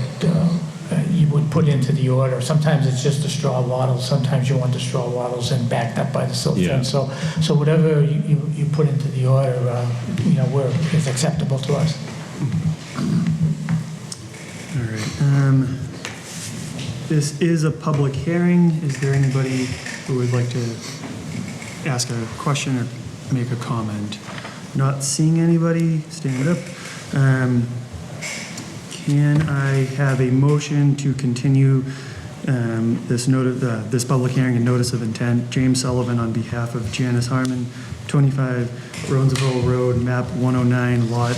Speaker 11: you would put into the order. Sometimes it's just a straw wattle. Sometimes you want the straw wattles and backed up by the silt fence. So whatever you put into the order, is acceptable to us.
Speaker 1: All right. This is a public hearing. Is there anybody who would like to ask a question or make a comment? Not seeing anybody, stand up. Can I have a motion to continue this public hearing and notice of intent? James Sullivan on behalf of Janice Harmon, 25 Roseville Road, map 109, lot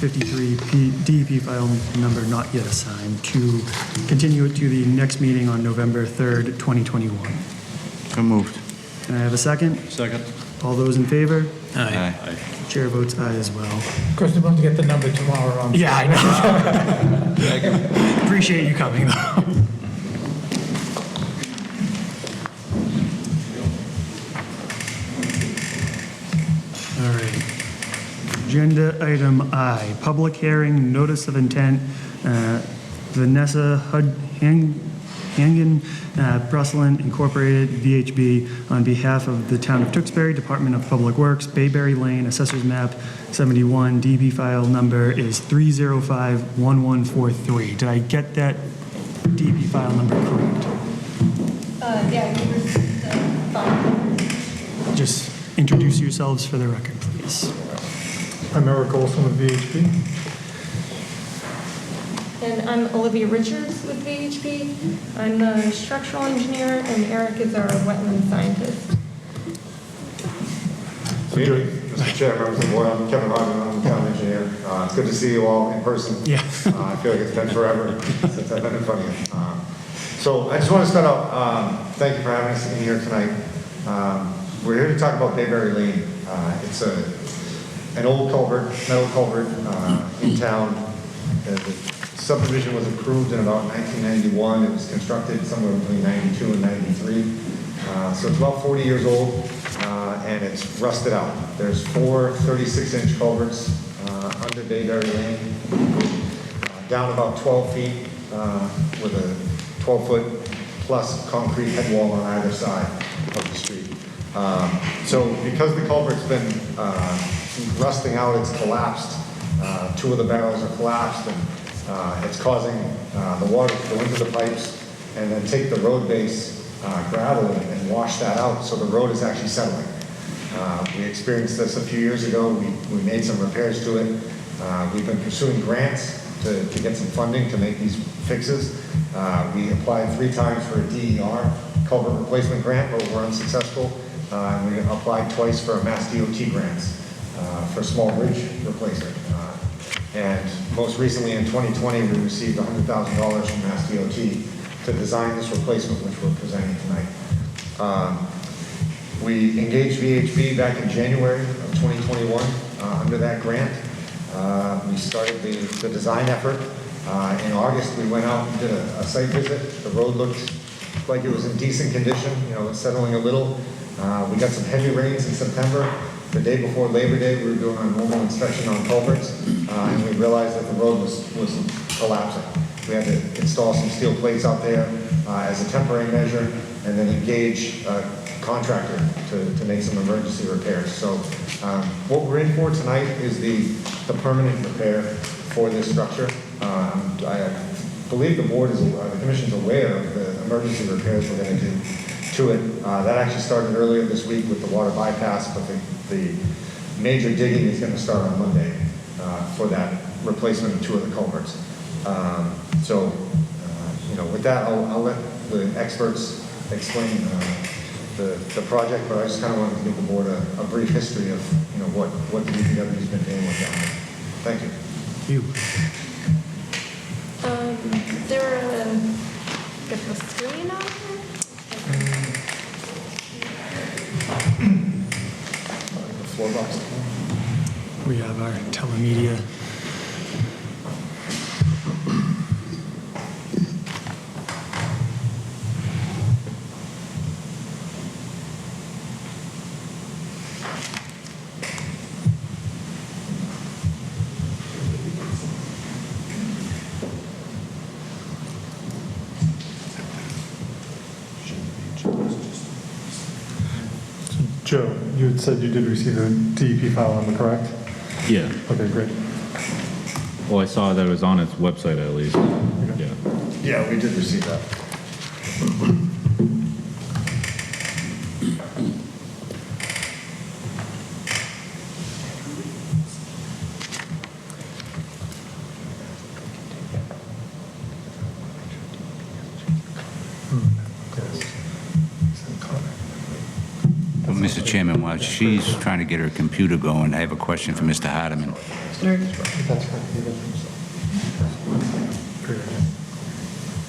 Speaker 1: 53, DEP file number not yet assigned, to continue it to the next meeting on November 3rd, 2021.
Speaker 3: So moved.
Speaker 1: Can I have a second?
Speaker 2: Second.
Speaker 1: All those in favor?
Speaker 3: Aye.
Speaker 1: Chair votes aye as well.
Speaker 11: Of course, we're going to get the number tomorrow on.
Speaker 1: Yeah, I know. Appreciate you coming, though. All right. Agenda item I, public hearing, notice of intent, Vanessa Hangen, Brusselin Incorporated, VHB, on behalf of the Town of Tewksbury, Department of Public Works, Bayberry Lane, Assessors Map 71, DB file number is 3051143. Did I get that DB file number correct?
Speaker 12: Yeah, you received the file.
Speaker 1: Just introduce yourselves for the record, please.
Speaker 13: I'm Eric Olson with VHB.
Speaker 12: And I'm Olivia Richards with VHP. I'm the structural engineer, and Eric is our wetland scientist.
Speaker 14: Mr. Chair, members of the board, I'm Kevin Hodgman, I'm the town engineer. It's good to see you all in person.
Speaker 1: Yeah.
Speaker 14: I feel like it's been forever since I've been in front of you. So I just want to start out, thank you for having us in here tonight. We're here to talk about Bayberry Lane. It's an old culvert, metal culvert in town. The subdivision was approved in about 1991. It was constructed somewhere between 92 and 93. So it's about 40 years old, and it's rusted out. There's 4 36-inch culverts under Bayberry Lane, down about 12 feet with a 12-foot plus concrete head wall on either side of the street. So because the culvert's been rusting out, it's collapsed. 2 of the barrels are collapsed, and it's causing the water to go into the pipes and then take the road base gravel and wash that out, so the road is actually settling. We experienced this a few years ago. We made some repairs to it. We've been pursuing grants to get some funding to make these fixes. We applied 3 times for a DER culvert replacement grant, but we were unsuccessful. And we applied twice for a Mass DOT grants for a small bridge replacement. And most recently in 2020, we received $100,000 from Mass DOT to design this replacement, which we're presenting tonight. We engaged VHB back in January of 2021 under that grant. We started the design effort. In August, we went out and did a site visit. The road looked like it was in decent condition. You know, it's settling a little. We got some heavy rains in September. The day before Labor Day, we were doing a normal inspection on culverts, and we realized that the road was collapsing. We had to install some steel plates out there as a temporary measure, and then engage a contractor to make some emergency repairs. So what we're in for tonight is the permanent repair for this structure. I believe the board the commission's aware of the emergency repairs we're going to do to it. That actually started earlier this week with the water bypass, but the major digging is going to start on Monday for that replacement of 2 of the culverts. With that, I'll let the experts explain the project, but I just kind of wanted to give the board a brief history of what the DPW's been dealing with down there. Thank you.
Speaker 12: There a screen on here?
Speaker 14: The floor box.
Speaker 1: We have our telemedia.
Speaker 13: Joe, you had said you did receive a DEP file number, correct?
Speaker 4: Yeah.
Speaker 13: Okay, great.
Speaker 4: Well, I saw that it was on its website at least. Yeah.
Speaker 14: Yeah, we did receive that.
Speaker 3: Well, Mr. Chairman, while she's trying to get her computer going, I have a question for Mr. Hardeman.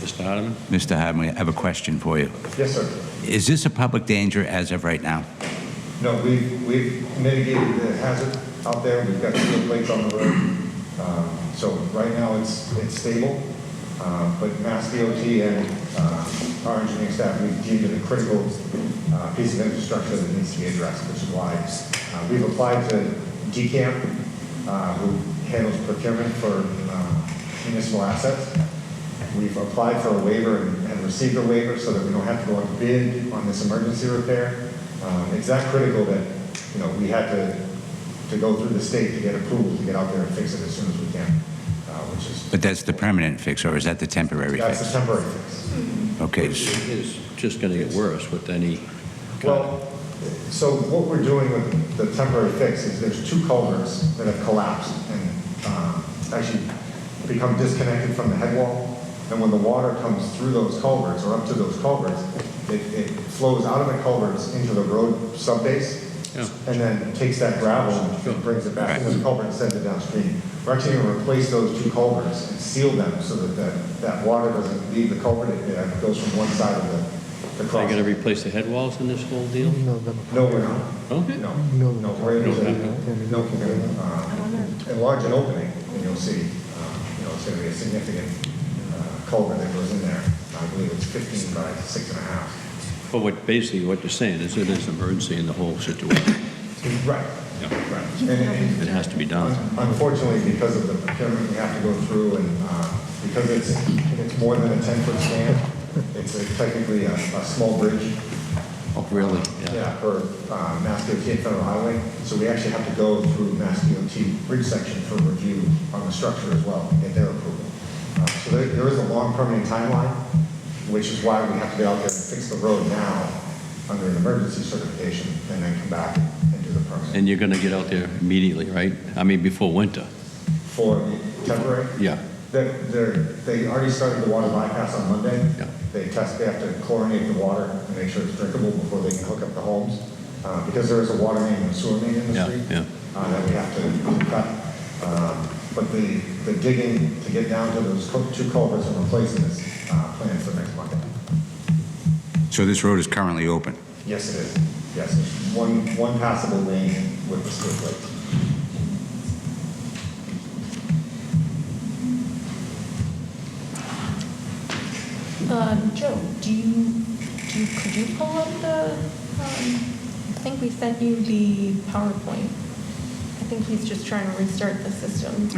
Speaker 2: Mr. Hardeman?
Speaker 3: Mr. Hardeman, I have a question for you.
Speaker 14: Yes, sir.
Speaker 3: Is this a public danger as of right now?
Speaker 14: No, we've mitigated the hazard out there. We've got steel plates on the road. So right now it's stable. But Mass DOT and our engineering staff, we've deemed it a critical piece of infrastructure that needs to be addressed, which is why we've applied to DCAM, who handles procurement for municipal assets. We've applied for a waiver and received a waiver so that we don't have to go on bid on this emergency repair. It's that critical that, we had to go through the state to get approval to get out there and fix it as soon as we can, which is...
Speaker 3: But that's the permanent fix, or is that the temporary fix?
Speaker 14: That's a temporary fix.
Speaker 3: Okay.
Speaker 2: It's just going to get worse with any...
Speaker 14: Well, so what we're doing with the temporary fix is there's 2 culverts that have collapsed and actually become disconnected from the head wall. And when the water comes through those culverts or up to those culverts, it flows out of the culverts into the road subbase, and then takes that gravel and brings it back into the culvert and sends it downstream. We're actually going to replace those 2 culverts and seal them so that that water doesn't leave the culvert. It goes from one side of the
Speaker 2: Are
Speaker 14: crossing.
Speaker 2: you going to replace the head walls in this whole deal?
Speaker 14: No, we're not.
Speaker 2: Okay.
Speaker 14: No, we're going to enlarge an opening, and you'll see, it's going to be a significant culvert that goes in there. I believe it's 15 by 6.5.
Speaker 2: But basically what you're saying is it is an emergency in the whole situation.
Speaker 14: Right.
Speaker 2: Yeah.
Speaker 14: Right. And
Speaker 2: It has to be done.
Speaker 14: unfortunately, because of the procurement we have to go through, and because it's more than a 10-foot span, it's technically a small bridge.
Speaker 2: Oh, really?
Speaker 14: Yeah, for Mass DOT and Federal Highway. So we actually have to go through Mass DOT bridge section for review on the structure as well, get their approval. So there is a long permitting timeline, which is why we have to be out there and fix the road now under an emergency certification, and then come back and do the permit.
Speaker 2: And you're going to get out there immediately, right? I mean, before winter.
Speaker 14: For the temporary?
Speaker 2: Yeah.
Speaker 14: They already started the water bypass on Monday.
Speaker 2: Yeah.
Speaker 14: They have to chlorinate the water and make sure it's drinkable before they can hook up the homes. Because there is a water main and a sewer main in the street that we have to cut. But the digging to get down to those 2 culverts and replacing is planned for next month.
Speaker 3: So this road is currently open?
Speaker 14: Yes, it is. Yes, it's one passable lane with the steel plate.
Speaker 12: Joe, could you pull up the, I think we sent you the PowerPoint. I think he's just trying to restart the system.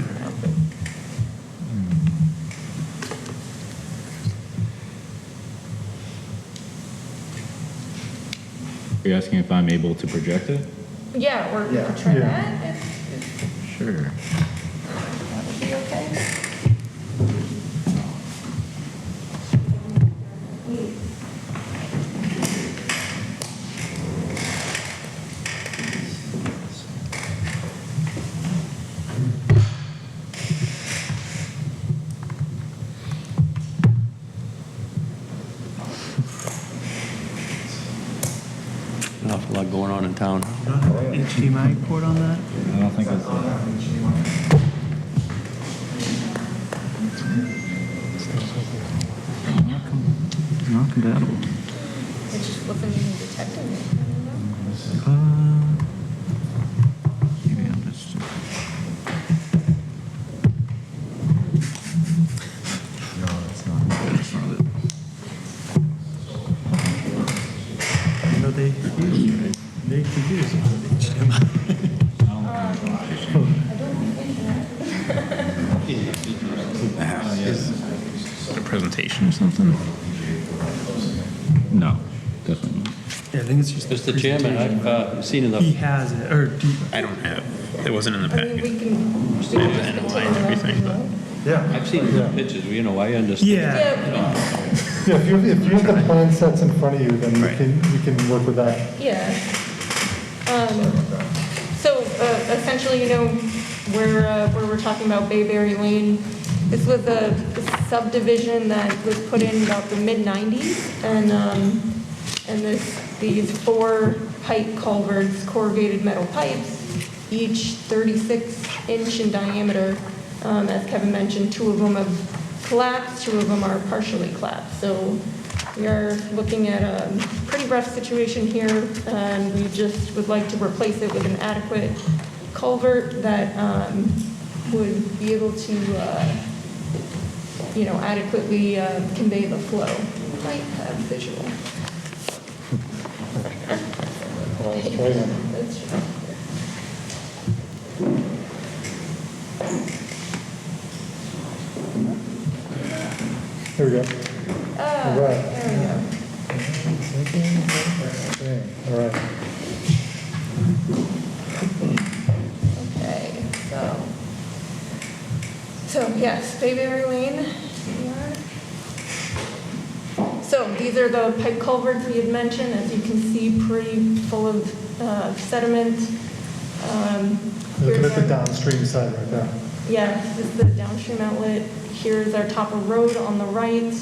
Speaker 4: Are you asking if I'm able to project it?
Speaker 12: Yeah, or try that, if
Speaker 4: Sure.
Speaker 12: that would be okay.
Speaker 2: An awful lot going on in town.
Speaker 1: HDMI port on that?
Speaker 4: I don't think it's...
Speaker 7: Not compatible.
Speaker 12: It just wasn't even detecting it. I don't know.
Speaker 7: Maybe I'm just...
Speaker 4: No, it's not. That's not it.
Speaker 1: No, they confuse it with HDMI.
Speaker 7: The presentation or something? No, definitely not.
Speaker 1: Yeah, I think it's just. the
Speaker 2: Mr. Chairman,
Speaker 1: presentation.
Speaker 2: I've seen enough.
Speaker 1: He has it, or do you?
Speaker 7: I don't have, it wasn't in the
Speaker 12: I mean,
Speaker 7: packet.
Speaker 12: we can.
Speaker 7: I have the NOI and everything, but
Speaker 2: I've seen enough pictures, I understand.
Speaker 1: Yeah,
Speaker 12: Yeah,
Speaker 13: Yeah, if you have the plan sets in front of you, then we can work with that.
Speaker 12: Yeah. So essentially, where we're talking about Bayberry Lane, this was a subdivision that was put in about the mid-90s, and these 4 pipe culverts, corrugated metal pipes, each 36-inch in diameter. As Kevin mentioned, 2 of them have collapsed, 2 of them are partially collapsed. So we are looking at a pretty rough situation here, and we just would like to replace it with an adequate culvert that would be able to, adequately convey the flow. You might have visual. That's true.
Speaker 13: Here we go.
Speaker 12: There we go.
Speaker 13: All right.
Speaker 12: Okay, so yes, Bayberry Lane. So these are the pipe culverts we had mentioned. As you can see, pretty full of sediment.
Speaker 13: Looking at the downstream side right there.
Speaker 12: Yeah, this is the downstream outlet. Here's our top of road on the right.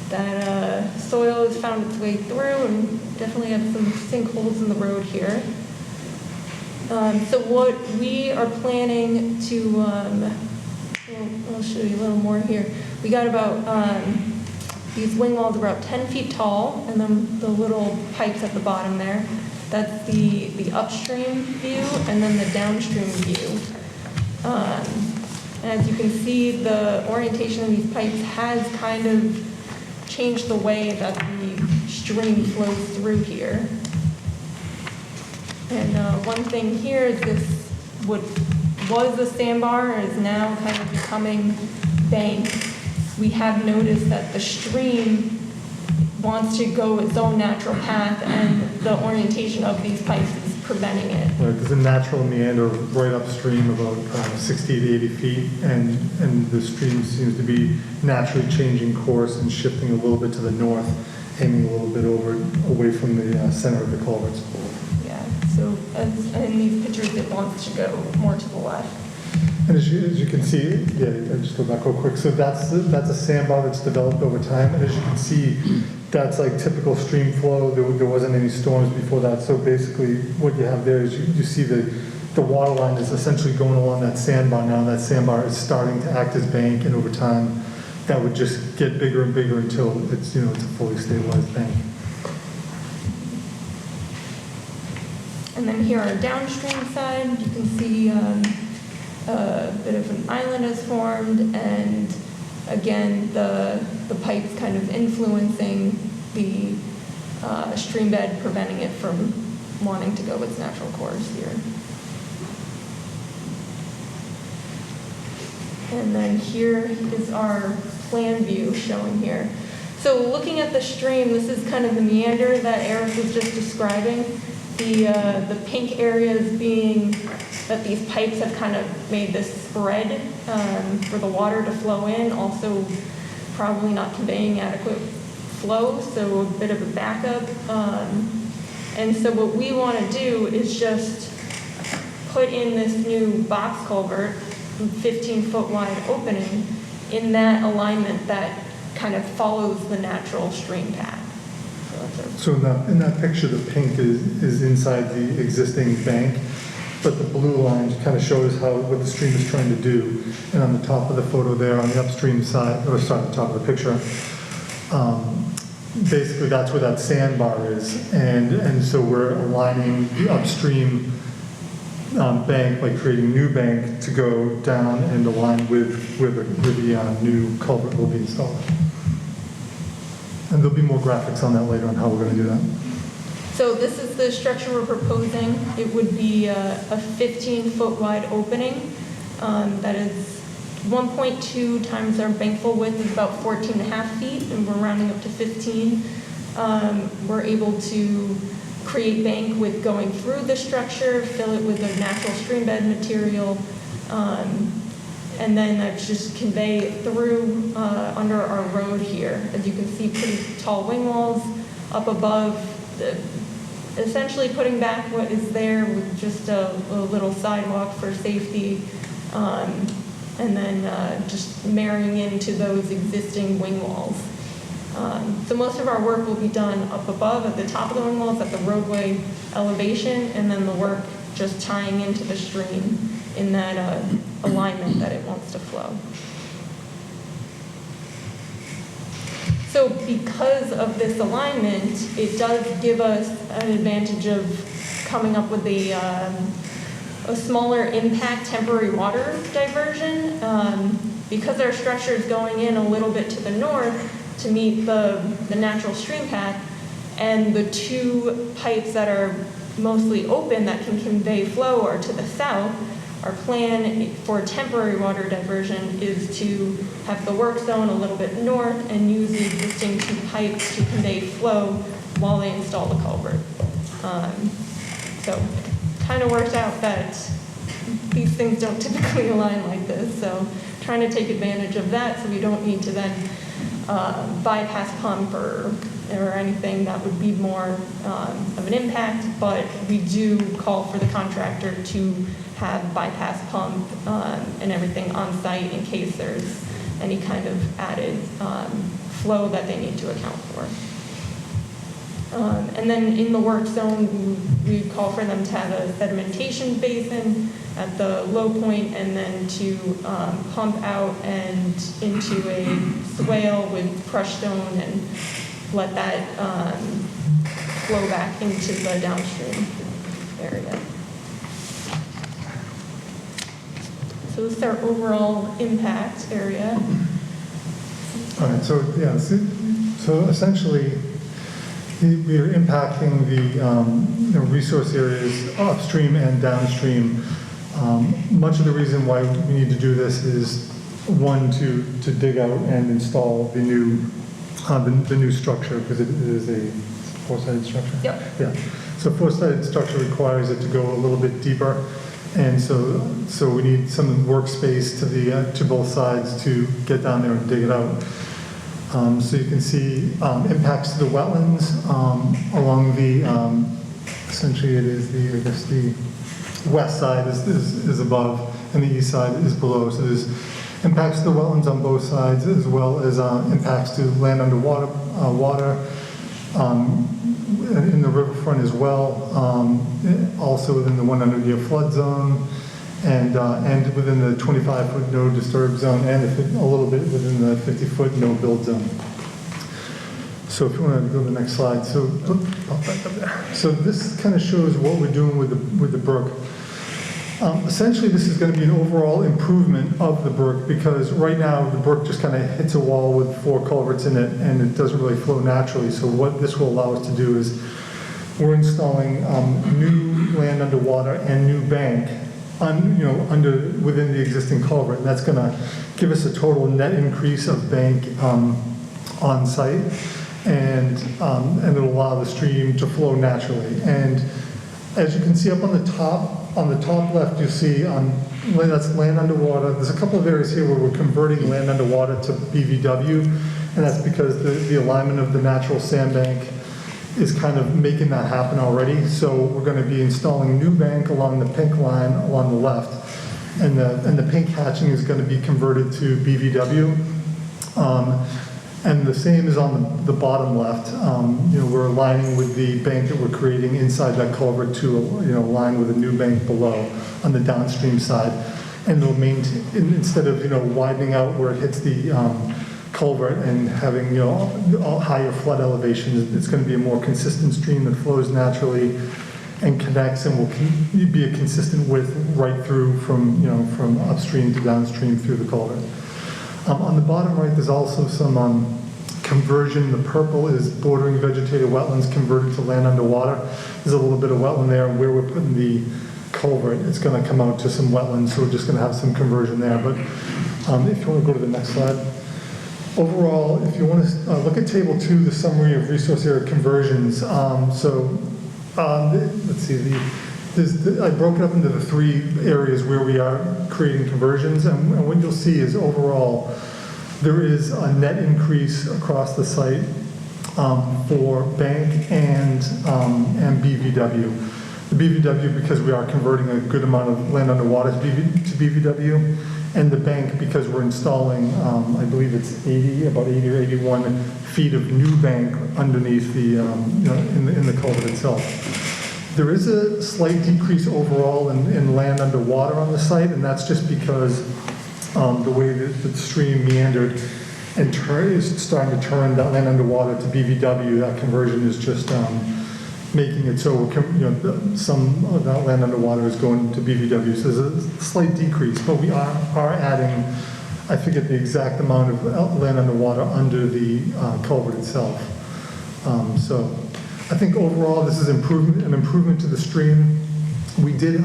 Speaker 12: That soil has found its way through, and definitely have some sinkholes in the road here. So what we are planning to, I'll show you a little more here. We got about, these wing walls are about 10 feet tall, and then the little pipes at the bottom there. That's the upstream view, and then the downstream view. As you can see, the orientation of these pipes has kind of changed the way that the stream flows through here. And one thing here is this, what was a sandbar is now kind of becoming bank. We have noticed that the stream wants to go its own natural path, and the orientation of these pipes is preventing it.
Speaker 13: Right, there's a natural meander right upstream about 60 to 80 feet, and the stream seems to be naturally changing course and shifting a little bit to the north, aiming a little bit away from the center of the culverts.
Speaker 12: Yeah, so in these pictures, it wants to go more to the left.
Speaker 13: And as you can see, yeah, I'll just go back real quick. So that's a sandbar that's developed over time, and as you can see, that's like typical stream flow. There wasn't any storms before that. So basically, what you have there is you see the water line is essentially going along that sandbar now. That sandbar is starting to act as bank, and over time, that would just get bigger and bigger until it's a fully stabilized bank.
Speaker 12: And then here our downstream side, you can see a bit of an island has formed, and again, the pipes kind of influencing the stream bed, preventing it from wanting to go its natural course here. And then here is our plan view showing here. So looking at the stream, this is kind of the meander that Eric was just describing. The pink areas being that these pipes have kind of made this spread for the water to flow in, also probably not conveying adequate flow, so a bit of a backup. And so what we want to do is just put in this new box culvert, 15-foot wide opening, in that alignment that kind of follows the natural stream path.
Speaker 13: So in that picture, the pink is inside the existing bank, but the blue line kind of shows what the stream is trying to do. And on the top of the photo there, on the upstream side, or sorry, the top of the picture, basically that's where that sandbar is. And so we're aligning the upstream bank, like creating new bank to go down and align with where the new culvert will be installed. And there'll be more graphics on that later on how we're going to do that.
Speaker 12: So this is the structure we're proposing. It would be a 15-foot wide opening that is 1.2 times our bankful width is about 14.5 feet, and we're rounding up to 15. We're able to create bank with going through the structure, fill it with a natural stream bed material, and then just convey through under our road here. As you can see, pretty tall wing walls up above, essentially putting back what is there with just a little sidewalk for safety, and then just marrying into those existing wing walls. So most of our work will be done up above at the top of the wing walls at the roadway elevation, and then the work just tying into the stream in that alignment that it wants to flow. So because of this alignment, it does give us an advantage of coming up with a smaller impact temporary water diversion. Because our structure is going in a little bit to the north to meet the natural stream path, and the two pipes that are mostly open that can convey flow are to the south, our plan for temporary water diversion is to have the work zone a little bit north and use the existing two pipes to convey flow while they install the culvert. So kind of worked out that these things don't typically align like this, so trying to take advantage of that so we don't need to then bypass pump or anything that would be more of an impact, but we do call for the contractor to have bypass pump and everything on site in case there's any kind of added flow that they need to account for. And then in the work zone, we call for them to have a sedimentation basin at the low point, and then to pump out and into a swale with crushed stone and let that flow back into the downstream area. So this is our overall impact area.
Speaker 13: All right, so yeah, so essentially, we are impacting the resource areas upstream and downstream. Much of the reason why we need to do this is, one, to dig out and install the new structure, because it is a four-sided structure.
Speaker 12: Yep.
Speaker 13: Yeah. So four-sided structure requires it to go a little bit deeper, and so we need some workspace to both sides to get down there and dig it out. So you can see impacts to the wetlands along the, essentially it is the west side is above and the east side is below. So there's impacts to the wetlands on both sides, as well as impacts to land underwater, water in the riverfront as well, also within the 100-year flood zone, and within the 25-foot no disturb zone, and a little bit within the 50-foot no build zone. So if you want to go to the next slide, so this kind of shows what we're doing with the brook. Essentially, this is going to be an overall improvement of the brook, because right now the brook just kind of hits a wall with 4 culverts in it, and it doesn't really flow naturally. So what this will allow us to do is we're installing new land underwater and new bank within the existing culvert, and that's going to give us a total net increase of bank on site, and it'll allow the stream to flow naturally. And as you can see up on the top left, you see that's land underwater. There's a couple of areas here where we're converting land underwater to BVW, and that's because the alignment of the natural sandbank is kind of making that happen already. So we're going to be installing new bank along the pink line along the left, and the pink hatching is going to be converted to BVW. And the same is on the bottom left. We're aligning with the bank that we're creating inside that culvert to align with a new bank below on the downstream side, and they'll maintain, instead of widening out where it hits the culvert and having higher flood elevations, it's going to be a more consistent stream that flows naturally and connects, and will be a consistent width right through from upstream to downstream through the culvert. On the bottom right, there's also some conversion. The purple is bordering vegetated wetlands converted to land underwater. There's a little bit of wetland there, and where we're putting the culvert, it's going to come out to some wetlands, so we're just going to have some conversion there. But if you want to go to the next slide. Overall, if you want to look at Table 2, the summary of resource area conversions. Let's see, I broke it up into the 3 areas where we are creating conversions, and what you'll see is overall, there is a net increase across the site for bank and BVW. The BVW, because we are converting a good amount of land underwater to BVW, and the bank, because we're installing, I believe it's about 80 or 81 feet of new bank underneath the, in the culvert itself. There is a slight decrease overall in land underwater on the site, and that's just because the way that the stream meandered and is starting to turn that land underwater to BVW. That conversion is just making it so some of that land underwater is going to BVW. So there's a slight decrease, but we are adding, I forget the exact amount of land underwater under the culvert itself. So I think overall this is an improvement to the stream. We did,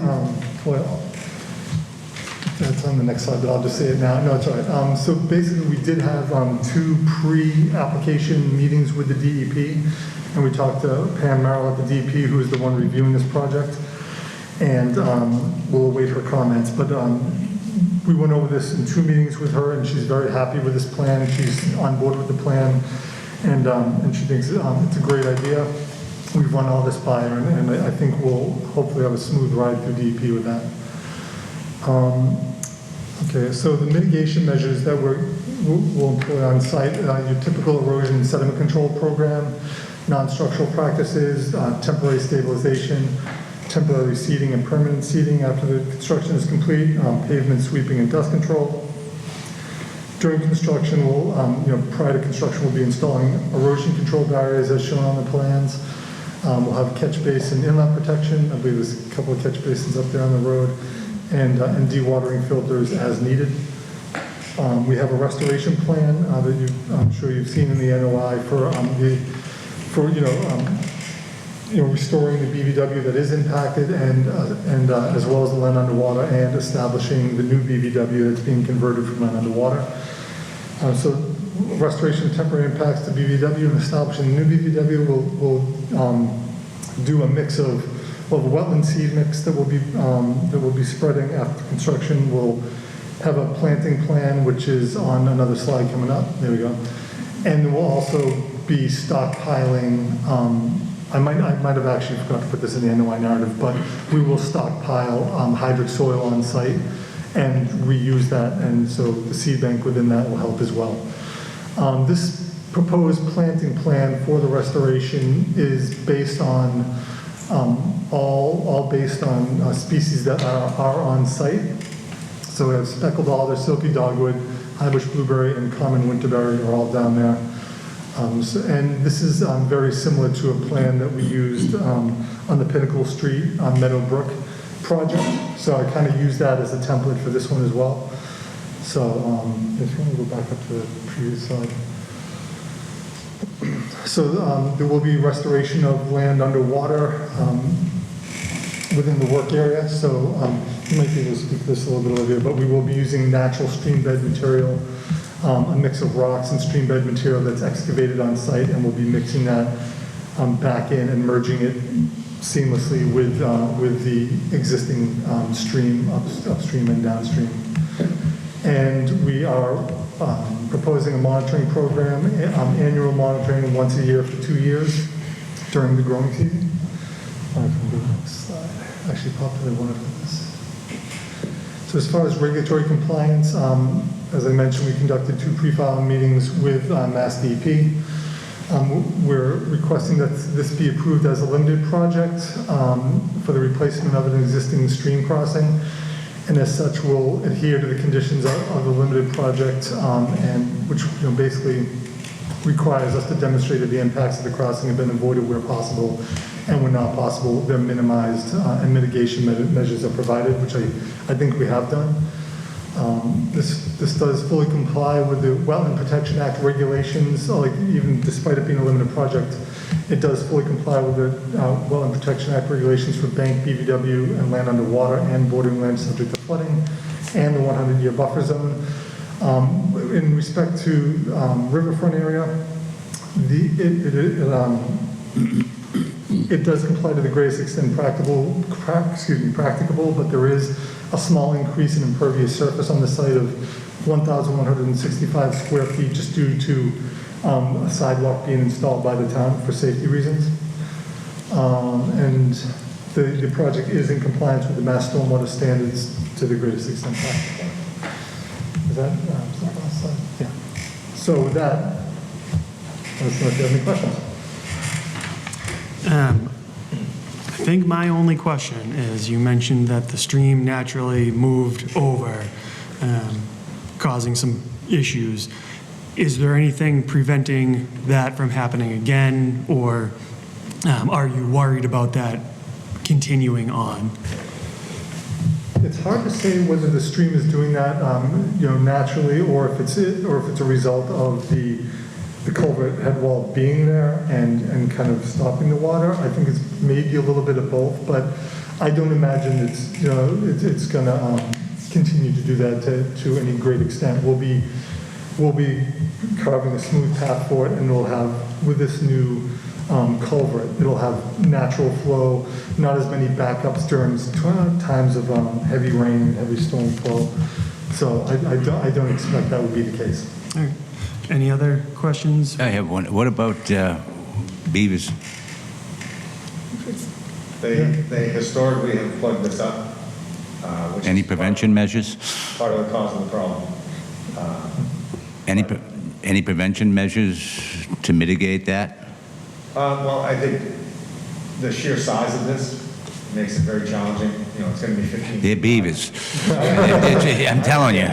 Speaker 13: that's on the next slide, but I'll just say it now. No, it's all right. So basically we did have 2 pre-application meetings with the DEP, and we talked to Pam Merrill at the DEP, who is the one reviewing this project, and we'll await her comments. But we went over this in 2 meetings with her, and she's very happy with this plan. She's on board with the plan, and she thinks it's a great idea. We've run all this by her, and I think we'll hopefully have a smooth ride through DEP with that. Okay, so the mitigation measures that we'll employ on site, your typical erosion and sediment control program, non-structural practices, temporary stabilization, temporary seeding and permanent seeding after the construction is complete, pavement sweeping and dust control. During construction, prior to construction, we'll be installing erosion control barriers as shown on the plans. We'll have catch basin inlet protection. I believe there's a couple of catch basins up there on the road, and dewatering filters as needed. We have a restoration plan that I'm sure you've seen in the NOI for restoring the BVW that is impacted, and as well as the land underwater, and establishing the new BVW that's being converted from land underwater. So restoration of temporary impacts to BVW and establishing the new BVW will do a mix of a wetland seed mix that will be spreading after construction. We'll have a planting plan, which is on another slide coming up. There we go. And we'll also be stockpiling. I might have actually forgot to put this in the NOI narrative, but we will stockpile hydric soil on site and reuse that, and so the seed bank within that will help as well. This proposed planting plan for the restoration is based on all based on species that are on site. So we have speckled alder, silky dogwood, highbush blueberry, and common winterberry are all down there. And this is very similar to a plan that we used on the Pinnacle Street Meadowbrook project. So I kind of used that as a template for this one as well. So if you want to go back up to the previous slide. So there will be restoration of land underwater within the work area. So you might be able to speak to this a little bit later, but we will be using natural stream bed material, a mix of rocks and stream bed material that's excavated on site, and we'll be mixing that back in and merging it seamlessly with the existing stream upstream and downstream. And we are proposing a monitoring program, annual monitoring once a year for 2 years during the growing season. Next slide. Actually, probably one after this. So as far as regulatory compliance, as I mentioned, we conducted 2 pre-filing meetings with Mass DEP. We're requesting that this be approved as a limited project for the replacement of an existing stream crossing. And as such, will adhere to the conditions of the limited project, and which basically requires us to demonstrate that the impacts of the crossing have been avoided where possible, and when not possible, they're minimized, and mitigation measures are provided, which I think we have done. This does fully comply with the Wetland Protection Act regulations, like even despite it being a limited project, it does fully comply with the Wetland Protection Act regulations for bank, BVW, and land underwater, and bordering land subject to flooding, and the 100-year buffer zone. In respect to riverfront area, It does comply to the greatest extent practicable, but there is a small increase in impervious surface on the site of 1,165 square feet just due to a sidewalk being installed by the town for safety reasons. And the project is in compliance with the Mass Stormwater Standards to the greatest extent practicable. Is that the last slide? Yeah. So with that, let's know if you have any questions.
Speaker 1: I think my only question is, you mentioned that the stream naturally moved over, causing some issues. Is there anything preventing that from happening again, or are you worried about that continuing on?
Speaker 13: It's hard to say whether the stream is doing that, naturally, or if it's a result of the culvert head wall being there and kind of stopping the water. I think it's maybe a little bit of both, but I don't imagine it's going to continue to do that to any great extent. We'll be carving a smooth path for it, and we'll have, with this new culvert, it'll have natural flow, not as many backups during times of heavy rain, heavy storm flow. So I don't expect that would be the case.
Speaker 1: All right. Any other questions?
Speaker 3: I have one. What about beavers?
Speaker 14: They historically have plugged this up. Which
Speaker 3: Any
Speaker 14: is
Speaker 3: prevention measures?
Speaker 14: part of the cause of the problem.
Speaker 3: Any prevention measures to mitigate that?
Speaker 14: Well, I think the sheer size of this makes it very challenging. It's going to be 15.
Speaker 3: They're beavers. I'm telling you.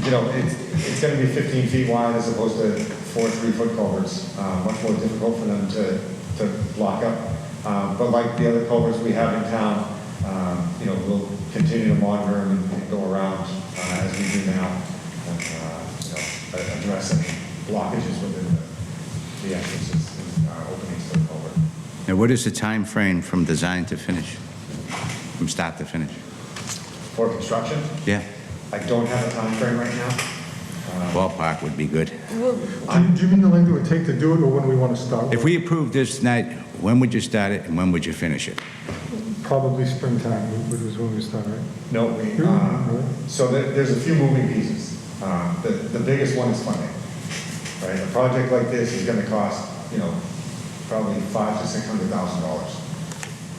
Speaker 14: It's going to be 15 feet wide as opposed to 4 3-foot culverts. Much more difficult for them to block up. But like the other culverts we have in town, we'll continue to monitor them and go around as we do now, and address any blockages within the entrances and openings to the culvert.
Speaker 3: Now, what is the time frame from design to finish? From start to finish?
Speaker 14: For construction,
Speaker 3: Yeah.
Speaker 14: I don't have a time frame right now.
Speaker 3: Ballpark would be good.
Speaker 13: Do you mean the length it would take to do it, or when we want to start?
Speaker 3: If we approve this tonight, when would you start it and when would you finish it?
Speaker 13: Probably springtime, which is when we start, right?
Speaker 14: No, so there's a few moving pieces. The biggest one is funding, right? A project like this is going to cost, probably $500,000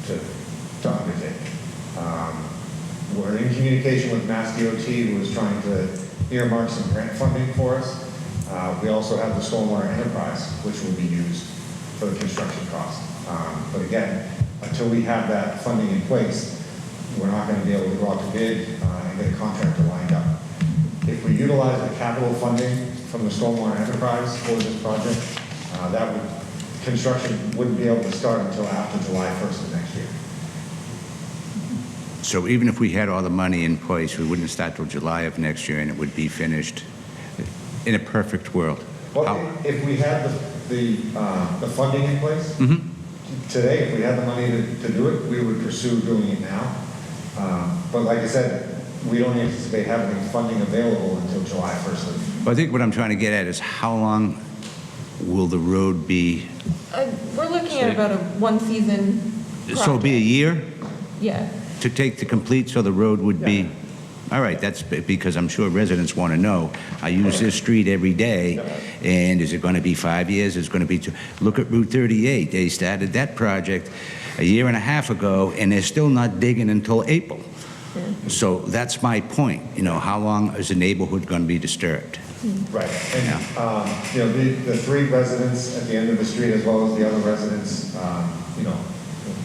Speaker 14: to $600,000 to undertake. We're in communication with Mass DOT, who is trying to earmark some grant funding for us. We also have the Stormwater Enterprise, which will be used for the construction cost. But again, until we have that funding in place, we're not going to be able to go out to bid and get a contractor lined up. If we utilize the capital funding from the Stormwater Enterprise for this project, construction wouldn't be able to start until after July 1st of next year.
Speaker 3: So even if we had all the money in place, we wouldn't start till July of next year and it would be finished in a perfect world.
Speaker 14: Well, if we had the funding in place, today, if we had the money to do it, we would pursue doing it now. But like I said, we don't anticipate having funding available until July 1st.
Speaker 3: Well, I think what I'm trying to get at is how long will the road be?
Speaker 12: We're looking at about a one-season project.
Speaker 3: So it'll be a year
Speaker 12: Yeah.
Speaker 3: to take to complete, so the road would be, all right, that's because I'm sure residents want to know, I use this street every day, and is it going to be 5 years? Is it going to be two? Look at Route 38. They started that project a year and a half ago, and they're still not digging until April. So that's my point. How long is the neighborhood going to be disturbed?
Speaker 14: Right. And, the 3 residents at the end of the street, as well as the other residents,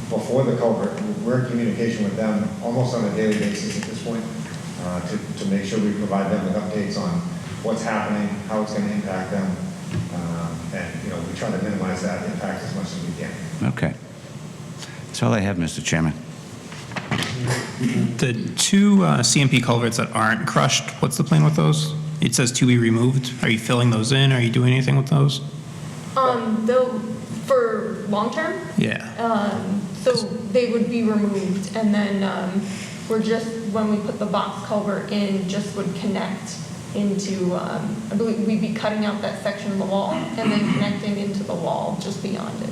Speaker 14: before the culvert, we're in communication with them almost on a daily basis at this point to make sure we provide them with updates on what's happening, how it's going to impact them, and we try to minimize that impact as much as we can.
Speaker 3: Okay. That's all I have, Mr. Chairman.
Speaker 7: The 2 CMP culverts that aren't crushed, what's the plan with those? It says to be removed. Are you filling those in? Are you doing anything with those?
Speaker 12: They'll, for long-term?
Speaker 7: Yeah.
Speaker 12: So they would be removed, and then we're just, when we put the box culvert in, just would connect into, I believe we'd be cutting out that section of the wall and then connecting into the wall just beyond it.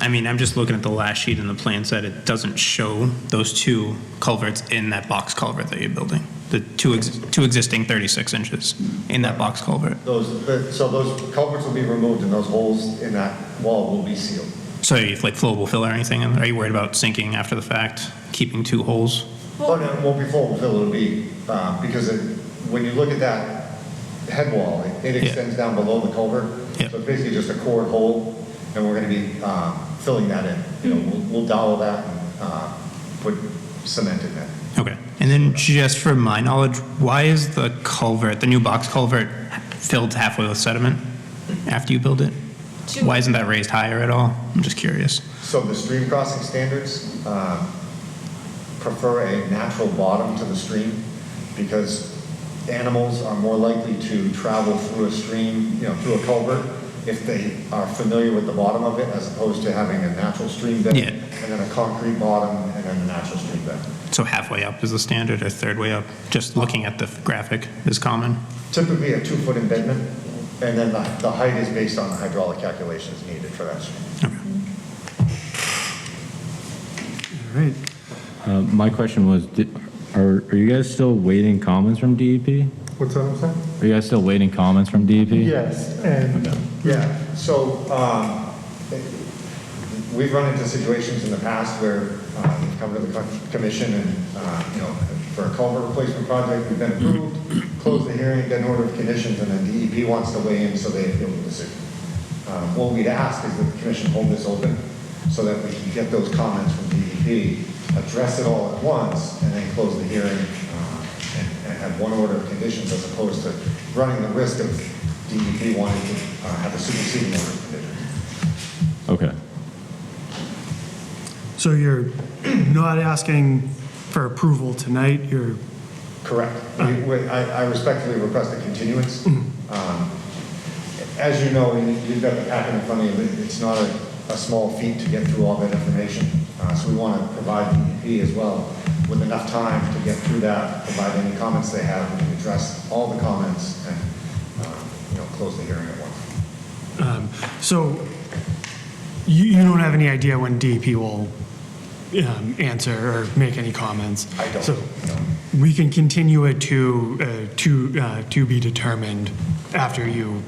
Speaker 7: I mean, I'm just looking at the last sheet in the plan set. It doesn't show those two culverts in that box culvert that you're building. The two existing 36 inches in that box culvert.
Speaker 14: So those culverts will be removed and those holes in that wall will be sealed.
Speaker 7: So you have like flowable fill or anything? And are you worried about sinking after the fact, keeping two holes?
Speaker 14: Oh, no, it won't be full fill, it'll be, because when you look at that head wall, it extends down below the culvert.
Speaker 7: Yeah.
Speaker 14: So it's basically just a cored hole, and we're gonna be filling that in. You know, we'll dowel that and put cement in there.
Speaker 7: Okay. And then just for my knowledge, why is the culvert, the new box culvert, filled halfway with sediment after you build it? Why isn't that raised higher at all? I'm just curious.
Speaker 14: So the stream crossing standards prefer a natural bottom to the stream because animals are more likely to travel through a stream, you know, through a culvert if they are familiar with the bottom of it as opposed to having a natural stream bed and then a concrete bottom and then a natural stream bed.
Speaker 7: So halfway up is the standard or third way up? Just looking at the graphic is common?
Speaker 14: Typically a 2-foot embedment, and then the height is based on the hydraulic calculations needed for that stream.
Speaker 1: All right.
Speaker 4: My question was, are you guys still waiting comments from DEP?
Speaker 13: What's that, I'm saying?
Speaker 4: Are you guys still waiting comments from DEP?
Speaker 13: Yes, and
Speaker 14: Yeah, so we've run into situations in the past where we've come to the commission and, you know, for a culvert replacement project, we've been approved, closed the hearing, get an order of conditions, and then DEP wants to weigh in so they appeal the decision. What we'd ask is that the commission hold this open so that we can get those comments from DEP, address it all at once, and then close the hearing and have one order of conditions as opposed to running the risk of DEP wanting to have a superseding order of conditions.
Speaker 4: Okay.
Speaker 1: So you're not asking for approval tonight, you're...
Speaker 14: Correct. I respectfully request a continuance. As you know, you've got the packet in front of you, it's not a small feat to get through all that information. So we want to provide DEP as well with enough time to get through that, provide any comments they have, we can address all the comments and, you know, close the hearing at once.
Speaker 1: So you don't have any idea when DEP will answer or make any comments?
Speaker 14: I don't.
Speaker 1: So we can continue it to be determined after you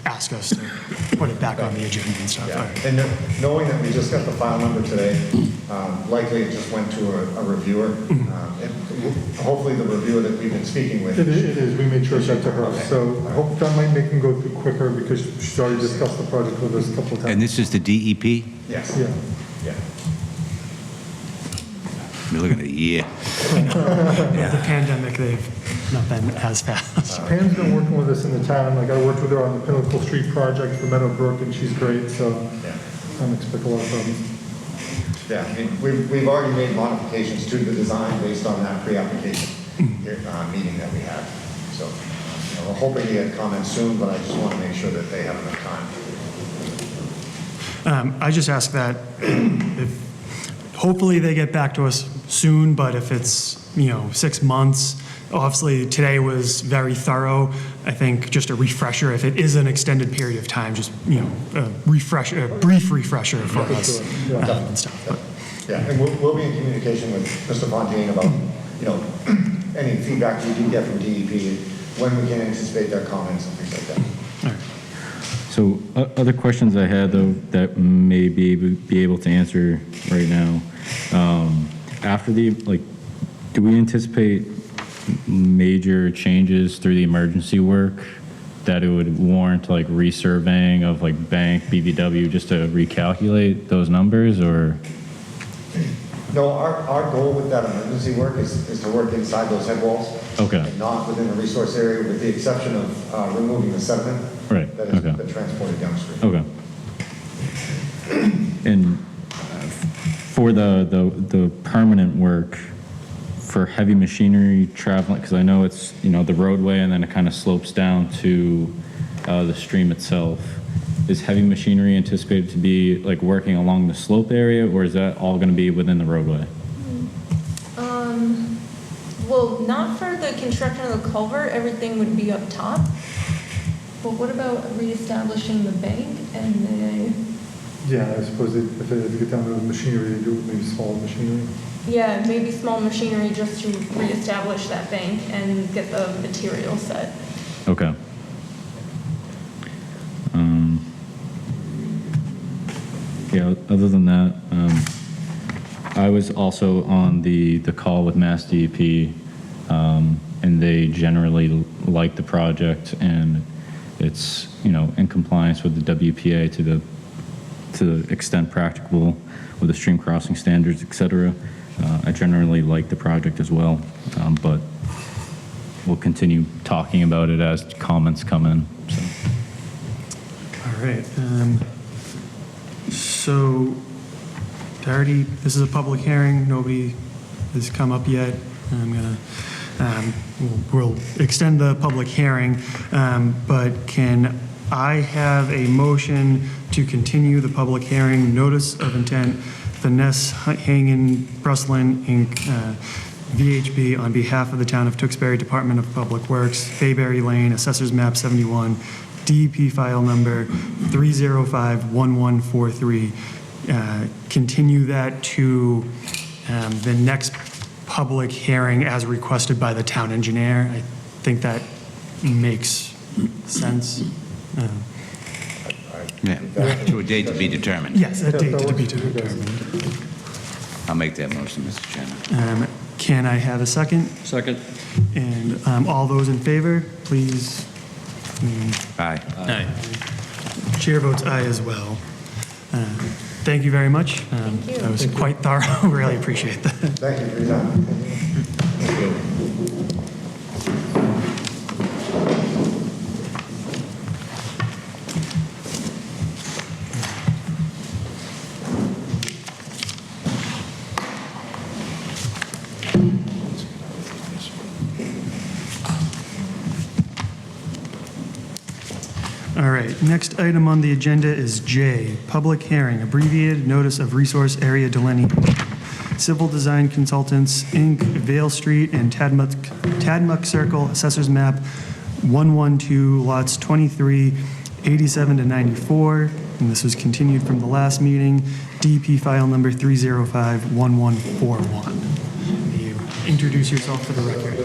Speaker 1: ask us to put it back on the agenda and stuff.
Speaker 14: Yeah.
Speaker 1: All right.
Speaker 14: And knowing that we just got the file number today, likely it just went to a reviewer. Hopefully the reviewer that we've been speaking with.
Speaker 13: it is, we made sure it's up to her.
Speaker 14: Okay.
Speaker 13: So I hope that might make him go through quicker because she's already discussed the project with us a couple of times.
Speaker 3: And this is the DEP?
Speaker 14: Yes.
Speaker 13: Yeah.
Speaker 14: Yeah.
Speaker 3: We're looking at a year.
Speaker 1: The pandemic, they've not been as fast.
Speaker 13: Pam's been working with us in the town, like I worked with her on the Pinnacle Street project for Meadowbrook, and she's great, so
Speaker 14: Yeah.
Speaker 13: I don't expect a lot of problems.
Speaker 14: Yeah, I mean, we've already made modifications to the design based on that pre-application meeting that we had. So, you know, we're hoping to get comments soon, but I just want to make sure that they have enough time.
Speaker 1: I just ask that if, hopefully they get back to us soon, but if it's, 6 months, obviously today was very thorough. I think just a refresher, if it is an extended period of time, just, a brief refresher for us and stuff. But,
Speaker 14: Yeah, and we'll be in communication with Mr. Fontaine about, any feedback we do get from DEP, when we can anticipate their comments and things like that.
Speaker 1: all right.
Speaker 4: So other questions I had though that may be able to answer right now. After do we anticipate major changes through the emergency work that it would warrant resurveying of bank, BVW just to recalculate those numbers or?
Speaker 14: No, our goal with that emergency work is to work inside those head walls.
Speaker 4: Okay.
Speaker 14: And not within the resource area, with the exception of removing the sediment.
Speaker 4: Right,
Speaker 14: That has
Speaker 4: okay.
Speaker 14: been transported downstream.
Speaker 4: Okay. And for the permanent work for heavy machinery traveling, because I know it's, the roadway and then it kind of slopes down to the stream itself. Is heavy machinery anticipated to be working along the slope area, or is that all going to be within the roadway?
Speaker 12: Well, not for the construction of the culvert, everything would be up top. But what about reestablishing the bank and the,
Speaker 13: Yeah, I suppose if they get down to the machinery, they do it maybe small machinery.
Speaker 12: yeah, maybe small machinery just to reestablish that bank and get the material set.
Speaker 4: Okay. Yeah, other than that, I was also on the call with Mass DEP, and they generally like the project, and it's, in compliance with the WPA to the extent practicable with the stream crossing standards, et cetera. I generally like the project as well, but we'll continue talking about it as comments come in. So.
Speaker 1: All right. So, this is a public hearing. Nobody has come up yet. I'm gonna, we'll extend the public hearing, but can I have a motion to continue the public hearing, notice of intent, Vanessa Hagen Bruslin, Inc., VHB, on behalf of the Town of Tewksbury Department of Public Works, Bayberry Lane, Assessors Map 71, DEP file number 3051143. Continue that to the next public hearing as requested by the town engineer. I think that makes sense.
Speaker 3: Yeah, to a date to be determined.
Speaker 1: Yes, a date to be determined.
Speaker 3: I'll make that motion, Mr. Chairman.
Speaker 1: Can I have a second?
Speaker 2: Second.
Speaker 1: And all those in favor, please.
Speaker 3: Aye.
Speaker 1: Chair votes aye as well. Thank you very much.
Speaker 12: Thank you.
Speaker 1: That was quite thorough. Really appreciate that.
Speaker 14: Thank you for your time.
Speaker 1: All right, next item on the agenda is J, public hearing, abbreviated notice of resource area delineation. Civil Design Consultants, Inc., Vale Street and Tadmuck Circle, Assessors Map 112, lots 23, 87 to 94, and this was continued from the last meeting, DP file number 3051141. May you introduce yourself for the record?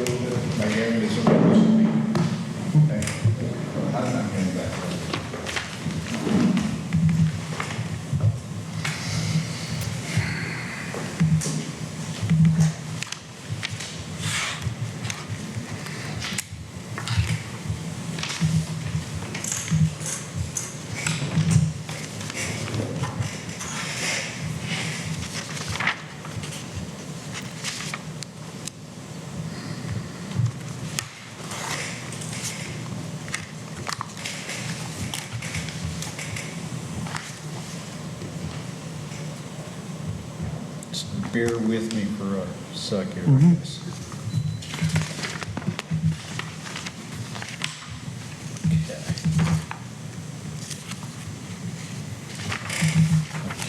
Speaker 5: My name is bear with me for a second.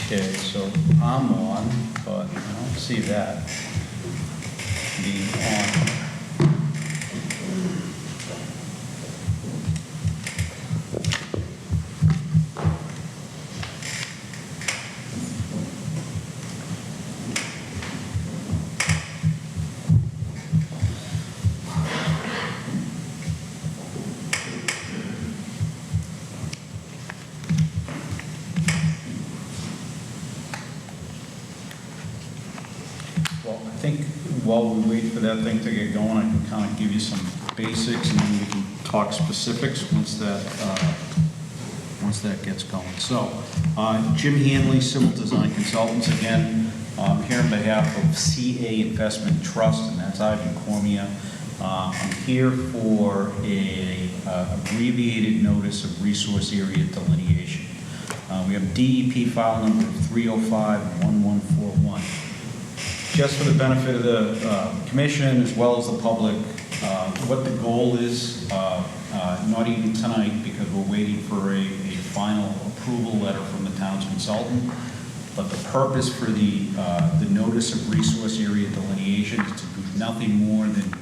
Speaker 5: Okay, so I'm on, but I don't see that being on. Well, I think while we wait for that thing to get going, I can kind of give you some basics, and then we can talk specifics once that gets going. So, Jim Hanley, Civil Design Consultants, again, I'm here on behalf of CA Investment Trust, and that's Ivan Cormier. I'm here for a abbreviated notice of resource area delineation. We have DEP file number 3051141. Just for the benefit of the commission as well as the public, what the goal is, not even tonight because we're waiting for a final approval letter from the town's consultant, but the purpose for the notice of resource area delineation is to do nothing more than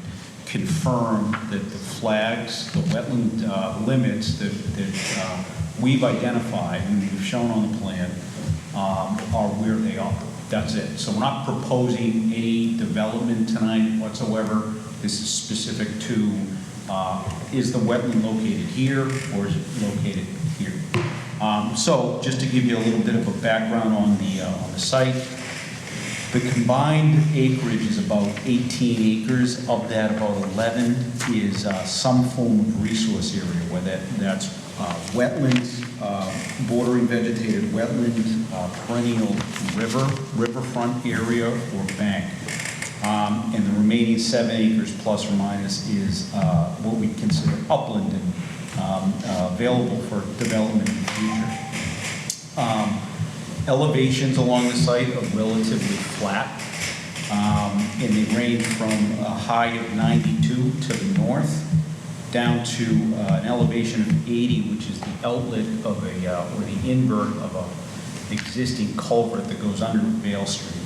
Speaker 5: confirm that the flags, the wetland limits that we've identified and we've shown on the plan are where they are. That's it. So we're not proposing any development tonight whatsoever. This is specific to, is the wetland located here or is it located here? So just to give you a little bit of a background on the site, the combined acreage is about 18 acres. Of that, about 11 is some form of resource area, where that's wetlands, bordering vegetated wetland, perennial riverfront area or bank. And the remaining 7 acres plus or minus is what we consider upland and available for development in the future. Elevations along the site are relatively flat, and they range from a height of 92 to the north down to an elevation of 80, which is the outlet of or the invert of an existing culvert that goes under Vale Street.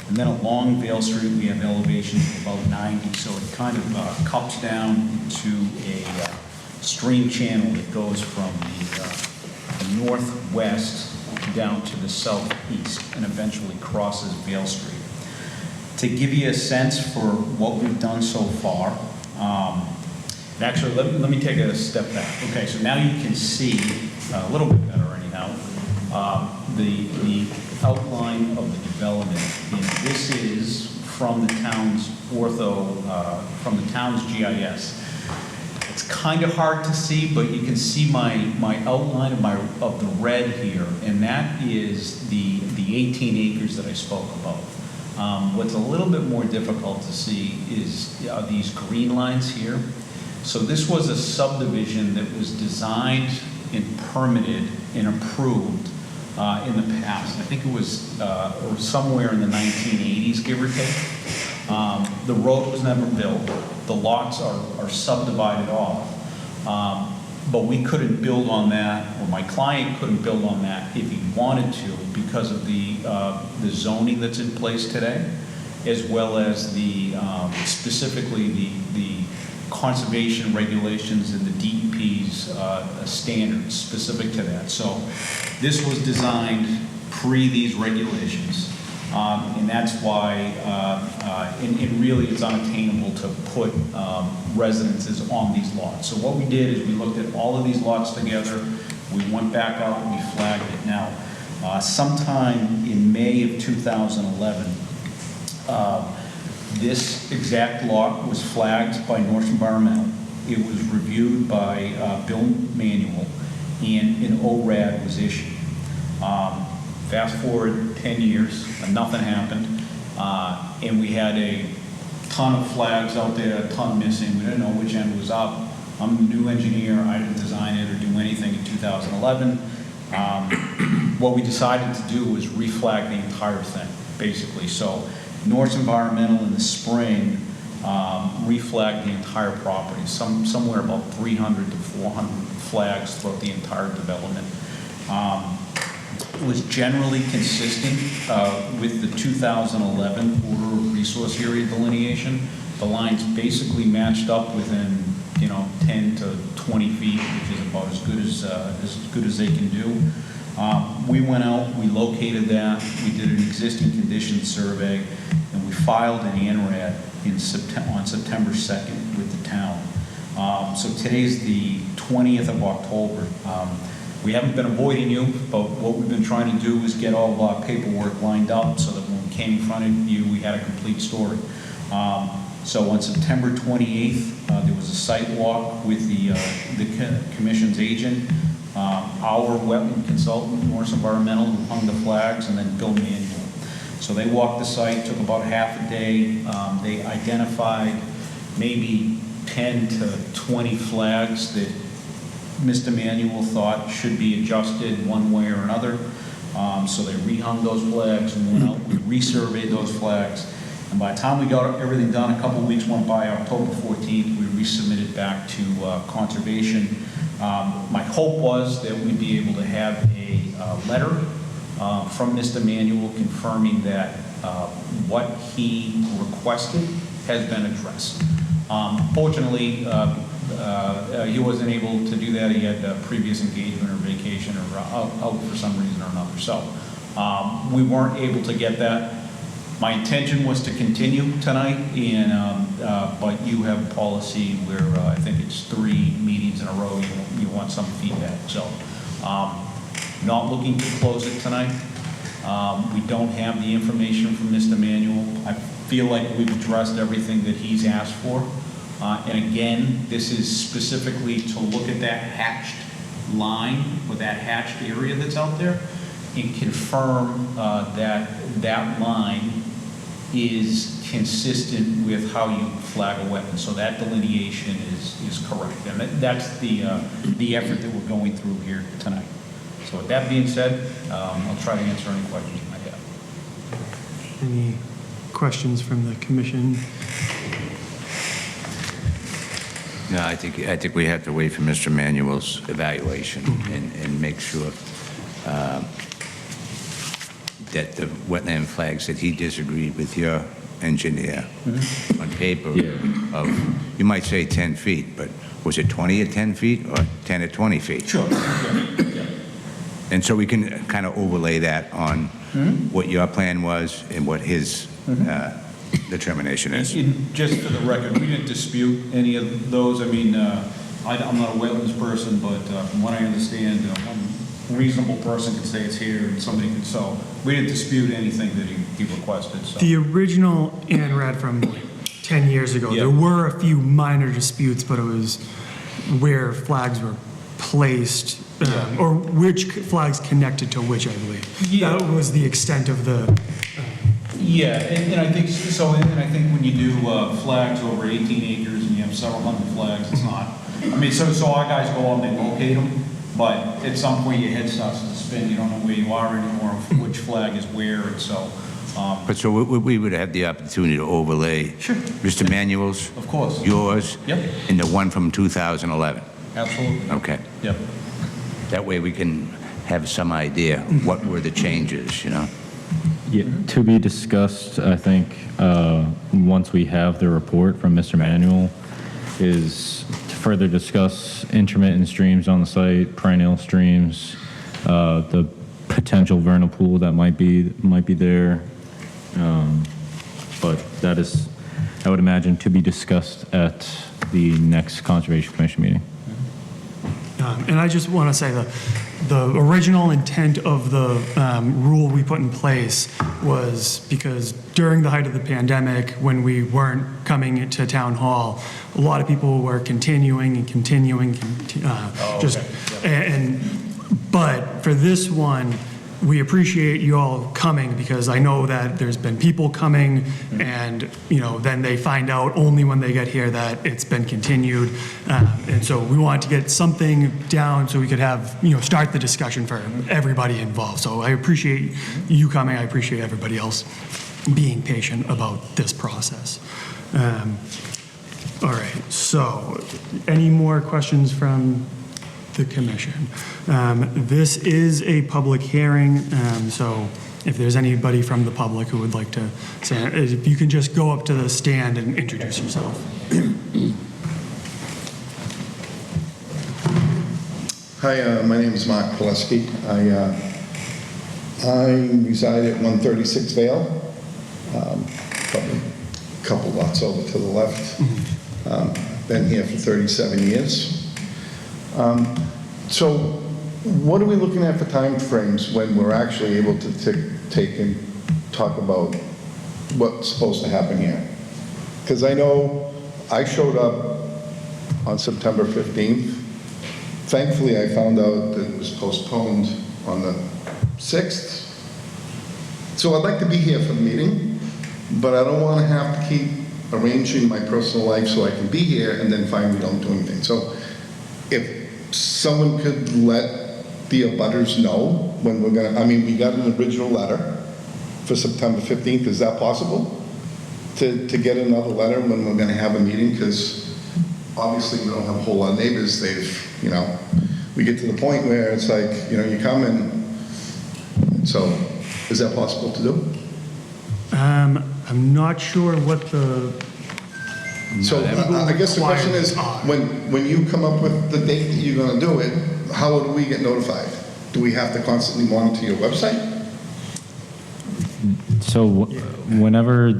Speaker 5: And then along Vale Street, we have elevations of about 90, so it kind of cups down into a stream channel that goes from the northwest down to the southeast and eventually crosses Vale Street. To give you a sense for what we've done so far, actually, let me take a step back. Okay, so now you can see a little bit better anyhow, the outline of the development. And this is from the town's from the town's GIS. It's kind of hard to see, but you can see my outline of the red here, and that is the 18 acres that I spoke about. What's a little bit more difficult to see is these green lines here. So this was a subdivision that was designed and permitted and approved in the past. I think it was somewhere in the 1980s, give or take. The road was never built. The lots are subdivided off. But we couldn't build on that, or my client couldn't build on that if he wanted to because of the zoning that's in place today, as well as the specifically the conservation regulations and the DEP's standards specific to that. So this was designed pre these regulations, and that's why, and really it's unattainable to put residences on these lots. So what we did is we looked at all of these lots together, we went back out and we flagged it. Now, sometime in May of 2011, this exact lot was flagged by North Environmental. It was reviewed by Bill Manuel, and an ORAD was issued. Fast forward 10 years, and nothing happened, and we had a ton of flags out there, a ton missing. We didn't know which end was up. I'm a new engineer. I didn't design it or do anything in 2011. What we decided to do was reflag the entire thing, basically. So Norse Environmental in the spring reflagged the entire property, somewhere about 300 to 400 flags throughout the entire development. It was generally consistent with the 2011 Border Resource Area delineation. The lines basically matched up within, 10 to 20 feet, which is about as good as they can do. We went out, we located that, we did an existing condition survey, and we filed an ANRAD on September 2nd with the town. So today's the 20th of October. We haven't been avoiding you, but what we've been trying to do is get all of our paperwork lined up so that when we came in front of you, we had a complete story. So on September 28th, there was a site walk with the commission's agent, our wetland consultant, Norse Environmental, who hung the flags, and then Bill Manuel. So they walked the site, took about half a day. They identified maybe 10 to 20 flags that Mr. Manuel thought should be adjusted one way or another. So they rehung those flags and went out, we resurveyed those flags. And by the time we got everything done, a couple of weeks went by. October 14th, we resubmitted back to conservation. My hope was that we'd be able to have a letter from Mr. Manuel confirming that what he requested has been addressed. Fortunately, he wasn't able to do that. He had a previous engagement or vacation or out for some reason or another. So we weren't able to get that. My intention was to continue tonight, but you have a policy where I think it's 3 meetings in a row. You want some feedback. So not looking to close it tonight. We don't have the information from Mr. Manuel. I feel like we've addressed everything that he's asked for. And again, this is specifically to look at that hatched line or that hatched area that's out there and confirm that that line is consistent with how you flag a wetland. So that delineation is correct. And that's the effort that we're going through here tonight. So with that being said, I'll try to answer any questions you might have.
Speaker 1: Any questions from the commission?
Speaker 3: No, I think we have to wait for Mr. Manuel's evaluation and make sure that the wetland flags that he disagreed with your engineer on paper of, you might say 10 feet, but was it 20 at 10 feet or 10 at 20 feet?
Speaker 5: Sure. Yeah.
Speaker 3: And so we can kind of overlay that on what your plan was and what his determination is.
Speaker 5: And just for the record, we didn't dispute any of those. I mean, I'm not a wetlands person, but from what I understand, one reasonable person could say it's here and somebody could, so we didn't dispute anything that he requested. So.
Speaker 1: The original ANRAD from 10 years ago, there were a few minor disputes, but it was where flags were placed, or which flags connected to which, I believe. Yeah. That was the extent of the...
Speaker 5: Yeah, and I think so. And I think when you do flags over 18 acres and you have several hundred flags, it's not. I mean, so our guys go out and they locate them, but at some point your head starts to spin. You don't know where you are anymore, which flag is where, and so.
Speaker 3: But so we would have the opportunity to overlay Mr. Manuel's,
Speaker 5: of course,
Speaker 3: yours, and the one from 2011.
Speaker 5: Absolutely.
Speaker 3: Okay.
Speaker 5: Yep.
Speaker 3: That way we can have some idea what were the changes, you know?
Speaker 4: Yeah, to be discussed, I think, once we have the report from Mr. Manuel, is to further discuss intermittent streams on the site, perennial streams, the potential vernal pool that might be there. But that is, I would imagine, to be discussed at the next Conservation Commission meeting.
Speaker 1: And I just want to say the original intent of the rule we put in place was because during the height of the pandemic, when we weren't coming into town hall, a lot of people were continuing, but for this one, we appreciate you all coming because I know that there's been people coming and, then they find out only when they get here that it's been continued. And so we wanted to get something down so we could have, start the discussion for everybody involved. So I appreciate you coming. I appreciate everybody else being patient about this process. All right, so any more questions from the commission? This is a public hearing, so if there's anybody from the public who would like to say, if you can just go up to the stand and introduce yourself.
Speaker 15: Hi, my name is Mark Pileski. I reside at 136 Vale, probably a couple lots over to the left. Been here for 37 years. So what are we looking at for time frames when we're actually able to take and talk about what's supposed to happen here? Because I know I showed up on September 15th. Thankfully, I found out that it was postponed on the 6th. So I'd like to be here for the meeting, but I don't want to have to keep arranging my personal life so I can be here and then find we don't do anything. So if someone could let the abutters know when we're going to, we got an original letter for September 15th. Is that possible? To get another letter when we're going to have a meeting? Because obviously we don't have a whole lot of neighbors. We get to the point where it's like, you come and, so is that possible to do?
Speaker 1: I'm not sure what the
Speaker 15: So I guess the question is, when you come up with the date that you're gonna do it, how do we get notified? Do we have to constantly monitor your website?
Speaker 4: So whenever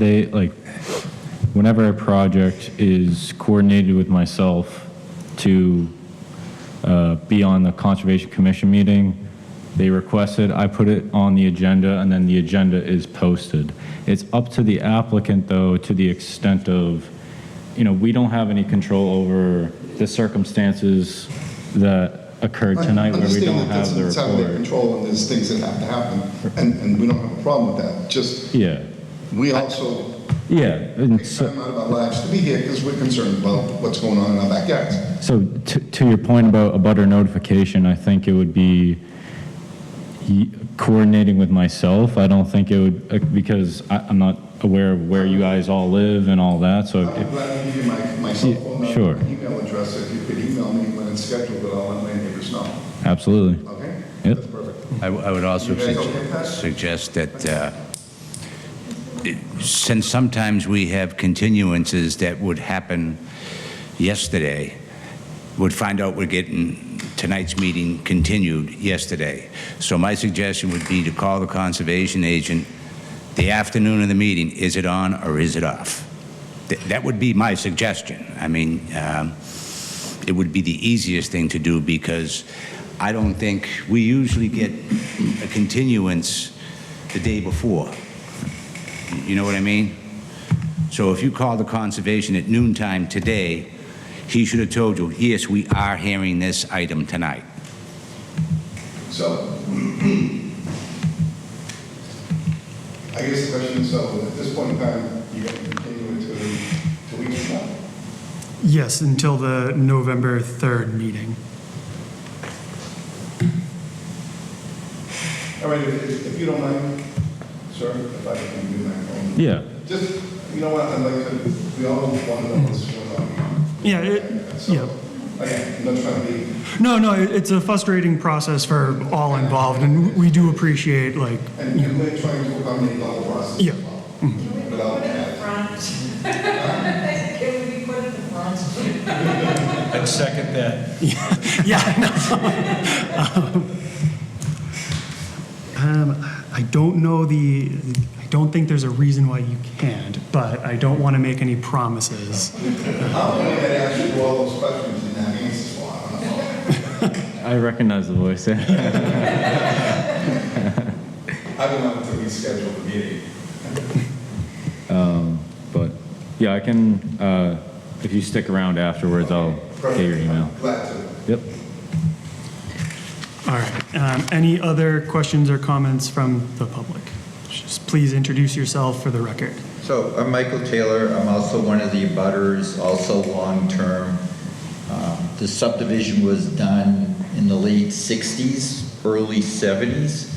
Speaker 4: whenever a project is coordinated with myself to be on the Conservation Commission meeting, they request it, I put it on the agenda, and then the agenda is posted. It's up to the applicant, though, to the extent of, we don't have any control over the circumstances that occurred tonight where we don't have the
Speaker 15: Understand that it's out of their
Speaker 4: report.
Speaker 15: control and there's things that have to happen, and we don't have a problem with that. Just,
Speaker 4: Yeah,
Speaker 15: we also
Speaker 4: yeah. And
Speaker 15: take
Speaker 4: so,
Speaker 15: time out of our lives to be here because we're concerned about what's going on in our backyards.
Speaker 4: so to your point about a butter notification, I think it would be coordinating with myself. I don't think it would, because I'm not aware of where you guys all live and all that, so
Speaker 15: I'm glad to give you my cell phone number,
Speaker 4: sure.
Speaker 15: and email address. If you could email me when it's scheduled, but I'll let my neighbors know.
Speaker 4: Absolutely.
Speaker 15: Okay?
Speaker 4: Yep.
Speaker 15: That's perfect.
Speaker 3: I would also
Speaker 15: You guys okay with that?
Speaker 3: suggest that, since sometimes we have continuances that would happen yesterday, would find out we're getting tonight's meeting continued yesterday. So my suggestion would be to call the conservation agent the afternoon of the meeting. Is it on or is it off? That would be my suggestion. I mean, it would be the easiest thing to do because I don't think we usually get a continuance the day before. You know what I mean? So if you call the conservation at noontime today, he should have told you, yes, we are hearing this item tonight.
Speaker 15: So, I guess the question is, so at this point in time, you're going to continue it to 2 weeks from now?
Speaker 1: Yes, until the November 3rd meeting.
Speaker 15: All right, if you don't mind, sir, if I can do my phone.
Speaker 4: Yeah.
Speaker 15: Just, you know what, I'd like to, we all want to know what's going on.
Speaker 1: Yeah, yeah.
Speaker 15: Again, I'm not trying to be,
Speaker 1: No, it's a frustrating process for all involved, and we do appreciate, like,
Speaker 15: and we're trying to accommodate the whole process
Speaker 1: yeah.
Speaker 15: as well. Without that.
Speaker 16: Can we put it in the front?
Speaker 5: I'd second that.
Speaker 1: Yeah, I know. I don't know I don't think there's a reason why you can't, but I don't want to make any promises.
Speaker 15: How am I going to ask you all those questions and have answers for? I don't know.
Speaker 4: I recognize the voice.
Speaker 15: I don't want to reschedule the meeting.
Speaker 4: But yeah, I can, if you stick around afterwards, I'll get your email.
Speaker 15: Glad to.
Speaker 4: Yep.
Speaker 1: All right. Any other questions or comments from the public? Just please introduce yourself for the record.
Speaker 17: So I'm Michael Taylor. I'm also one of the abutters, also long-term. The subdivision was done in the late 60s, early 70s.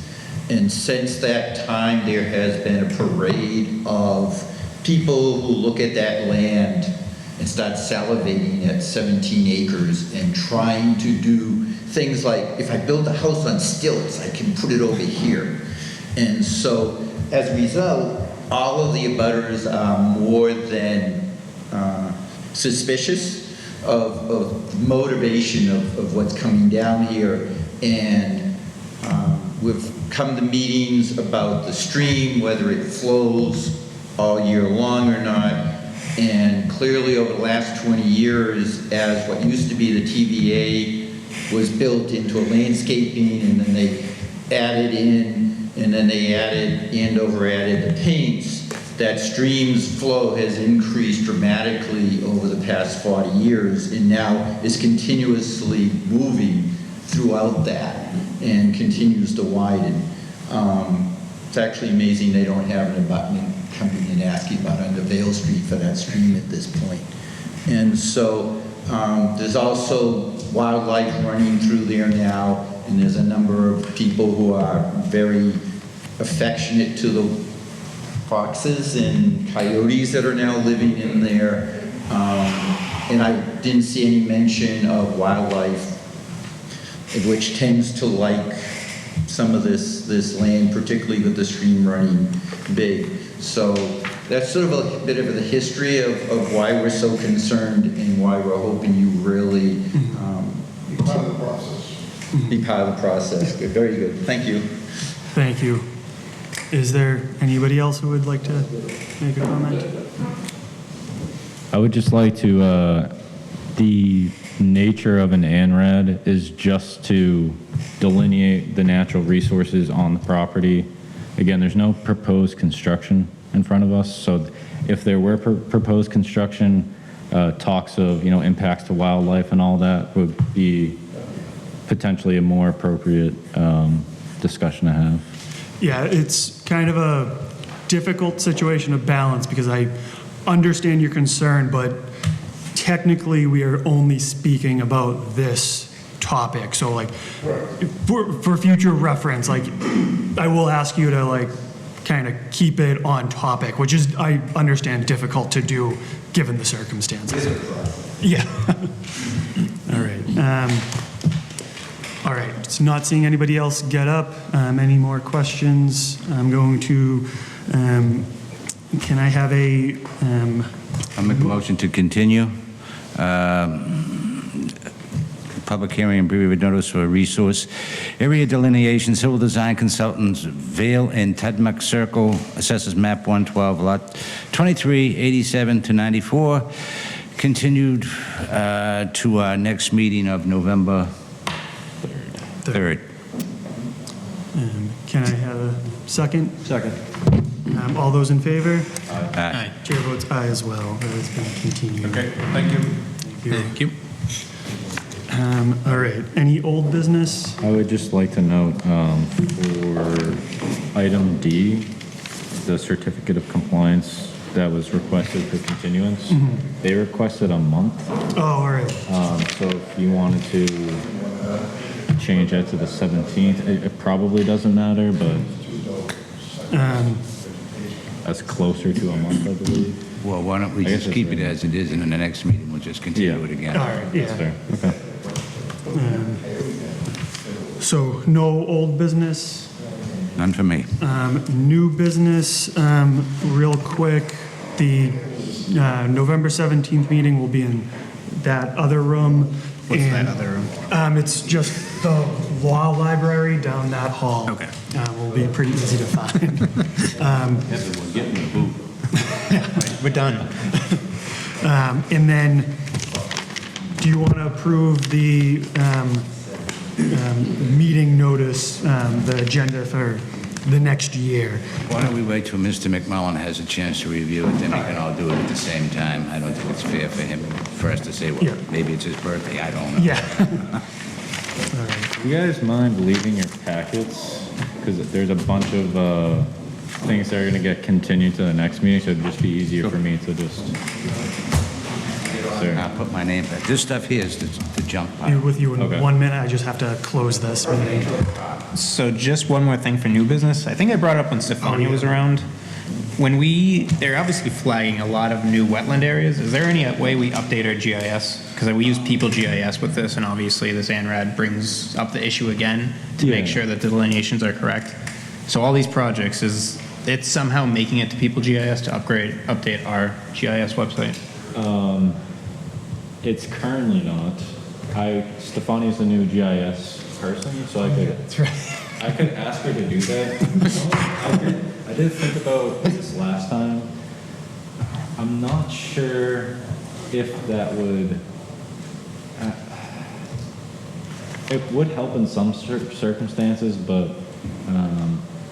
Speaker 17: And since that time, there has been a parade of people who look at that land and start salivating at 17 acres and trying to do things like, if I build a house on stilts, I can put it over here. And so, as a result, all of the abutters are more than suspicious of the motivation of what's coming down here. And we've come to meetings about the stream, whether it flows all year long or not. And clearly over the last 20 years, as what used to be the TVA was built into a landscaping, and then they added in, and then they added the paints, that stream's flow has increased dramatically over the past 40 years and now is continuously moving throughout that and continues to widen. It's actually amazing they don't have an abutment coming and asking about under Vale Street for that stream at this point. And so there's also wildlife running through there now, and there's a number of people who are very affectionate to the foxes and coyotes that are now living in there. And I didn't see any mention of wildlife, which tends to like some of this land, particularly with the stream running big. So that's sort of a bit of the history of why we're so concerned and why we're hoping you really
Speaker 15: Be part of the process.
Speaker 17: be part of the process. Good, very good. Thank you.
Speaker 1: Thank you. Is there anybody else who would like to make a comment?
Speaker 4: I would just like to, the nature of an ANRAD is just to delineate the natural resources on the property. Again, there's no proposed construction in front of us, so if there were proposed construction, talks of, impacts to wildlife and all that would be potentially a more appropriate discussion to have.
Speaker 1: Yeah, it's kind of a difficult situation to balance because I understand your concern, but technically we are only speaking about this topic. So like for future reference, like I will ask you to like kind of keep it on topic, which is, I understand, difficult to do given the circumstances. Yeah. All right. All right. So not seeing anybody else get up. Any more questions? I'm going to, can I have a...
Speaker 3: I'll make a motion to continue. Public hearing and brief notice for a resource area delineation, civil design consultants, Vale and Tedmuck Circle, assesses map 112, lot 23, 87 to 94, continued to our next meeting of November 3rd.
Speaker 1: Can I have a second?
Speaker 2: Second.
Speaker 1: All those in favor?
Speaker 3: Aye.
Speaker 1: Chair votes aye as well. That has been continued.
Speaker 5: Okay, thank you.
Speaker 7: Thank you.
Speaker 1: All right. Any old business?
Speaker 4: I would just like to note for item D, the certificate of compliance that was requested for continuance, they requested a month.
Speaker 1: Oh, all right.
Speaker 4: So if you wanted to change that to the 17th, it probably doesn't matter, but that's closer to a month, I believe.
Speaker 3: Well, why don't we
Speaker 4: I guess
Speaker 3: just keep
Speaker 4: that's
Speaker 3: it as it is, and in the next meeting, we'll just continue it again.
Speaker 1: All right.
Speaker 4: That's
Speaker 1: Yeah.
Speaker 4: fair. Okay.
Speaker 1: So no old business.
Speaker 3: None for me.
Speaker 1: New business, real quick, the November 17th meeting will be in that other room.
Speaker 7: What's that other room?
Speaker 1: It's just the law library down that hall.
Speaker 7: Okay.
Speaker 1: Will be pretty easy to find.
Speaker 2: Everyone get in the booth.
Speaker 7: We're done.
Speaker 1: And then, do you want to approve the meeting notice, the agenda for the next year?
Speaker 3: Why don't we wait till Mr. McMullen has a chance to review it, then we can all do it at the same time. I don't think it's fair for him for us to say, well,
Speaker 1: Yeah.
Speaker 3: maybe it's his birthday, I don't know.
Speaker 1: Yeah.
Speaker 4: Do you guys mind leaving your packets? Because there's a bunch of things that are going to get continued to the next meeting, so it'd just be easier for me to just...
Speaker 3: I'll put my name, but this stuff here is the junk
Speaker 1: Be
Speaker 3: pile.
Speaker 1: with you in
Speaker 4: Okay.
Speaker 1: 1 minute. I just have to close this meeting.
Speaker 7: So just one more thing for new business. I think I brought up when Stefania was around. When they're obviously flagging a lot of new wetland areas. Is there any way we update our GIS? Because we use People GIS with this, and obviously this ANRAD brings up the issue again to make sure that the delineations are correct. So all these projects, is it somehow making it to People GIS to update our GIS website?
Speaker 4: It's currently not. Stefania's the new GIS person, so I could ask her to do that. I did think about this last time. I'm not sure if that would... it would help in some circumstances, but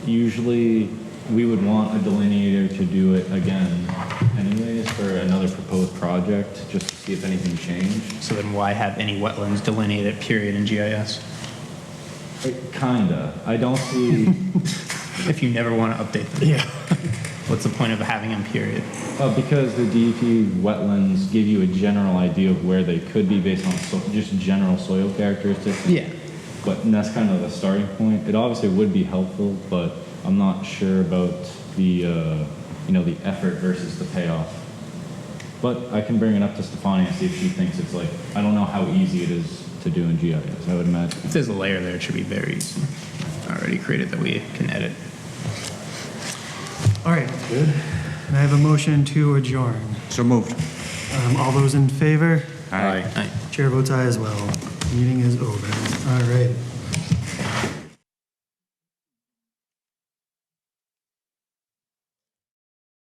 Speaker 4: usually we would want a delineator to do it again anyways for another proposed project, just to see if anything changed.
Speaker 7: So then why have any wetlands delineated, period, in GIS?
Speaker 4: Kinda. I don't see...
Speaker 7: If you never want to update them.
Speaker 1: Yeah.
Speaker 7: What's the point of having them, period?
Speaker 4: Because the DEP wetlands give you a general idea of where they could be based on just general soil characteristics.
Speaker 7: Yeah.
Speaker 4: And that's kind of the starting point. It obviously would be helpful, but I'm not sure about the, the effort versus the payoff. But I can bring it up to Stefania and see if she thinks it's like, I don't know how easy it is to do in GIS, I would imagine.
Speaker 7: If there's a layer there, it should be very easy. Already created that we can edit.
Speaker 1: All right.
Speaker 3: Good.
Speaker 1: Can I have a motion to adjourn?
Speaker 3: So moved.
Speaker 1: All those in favor?
Speaker 3: Aye.
Speaker 7: Aye.
Speaker 1: Chair votes aye as well. Meeting is over. All right.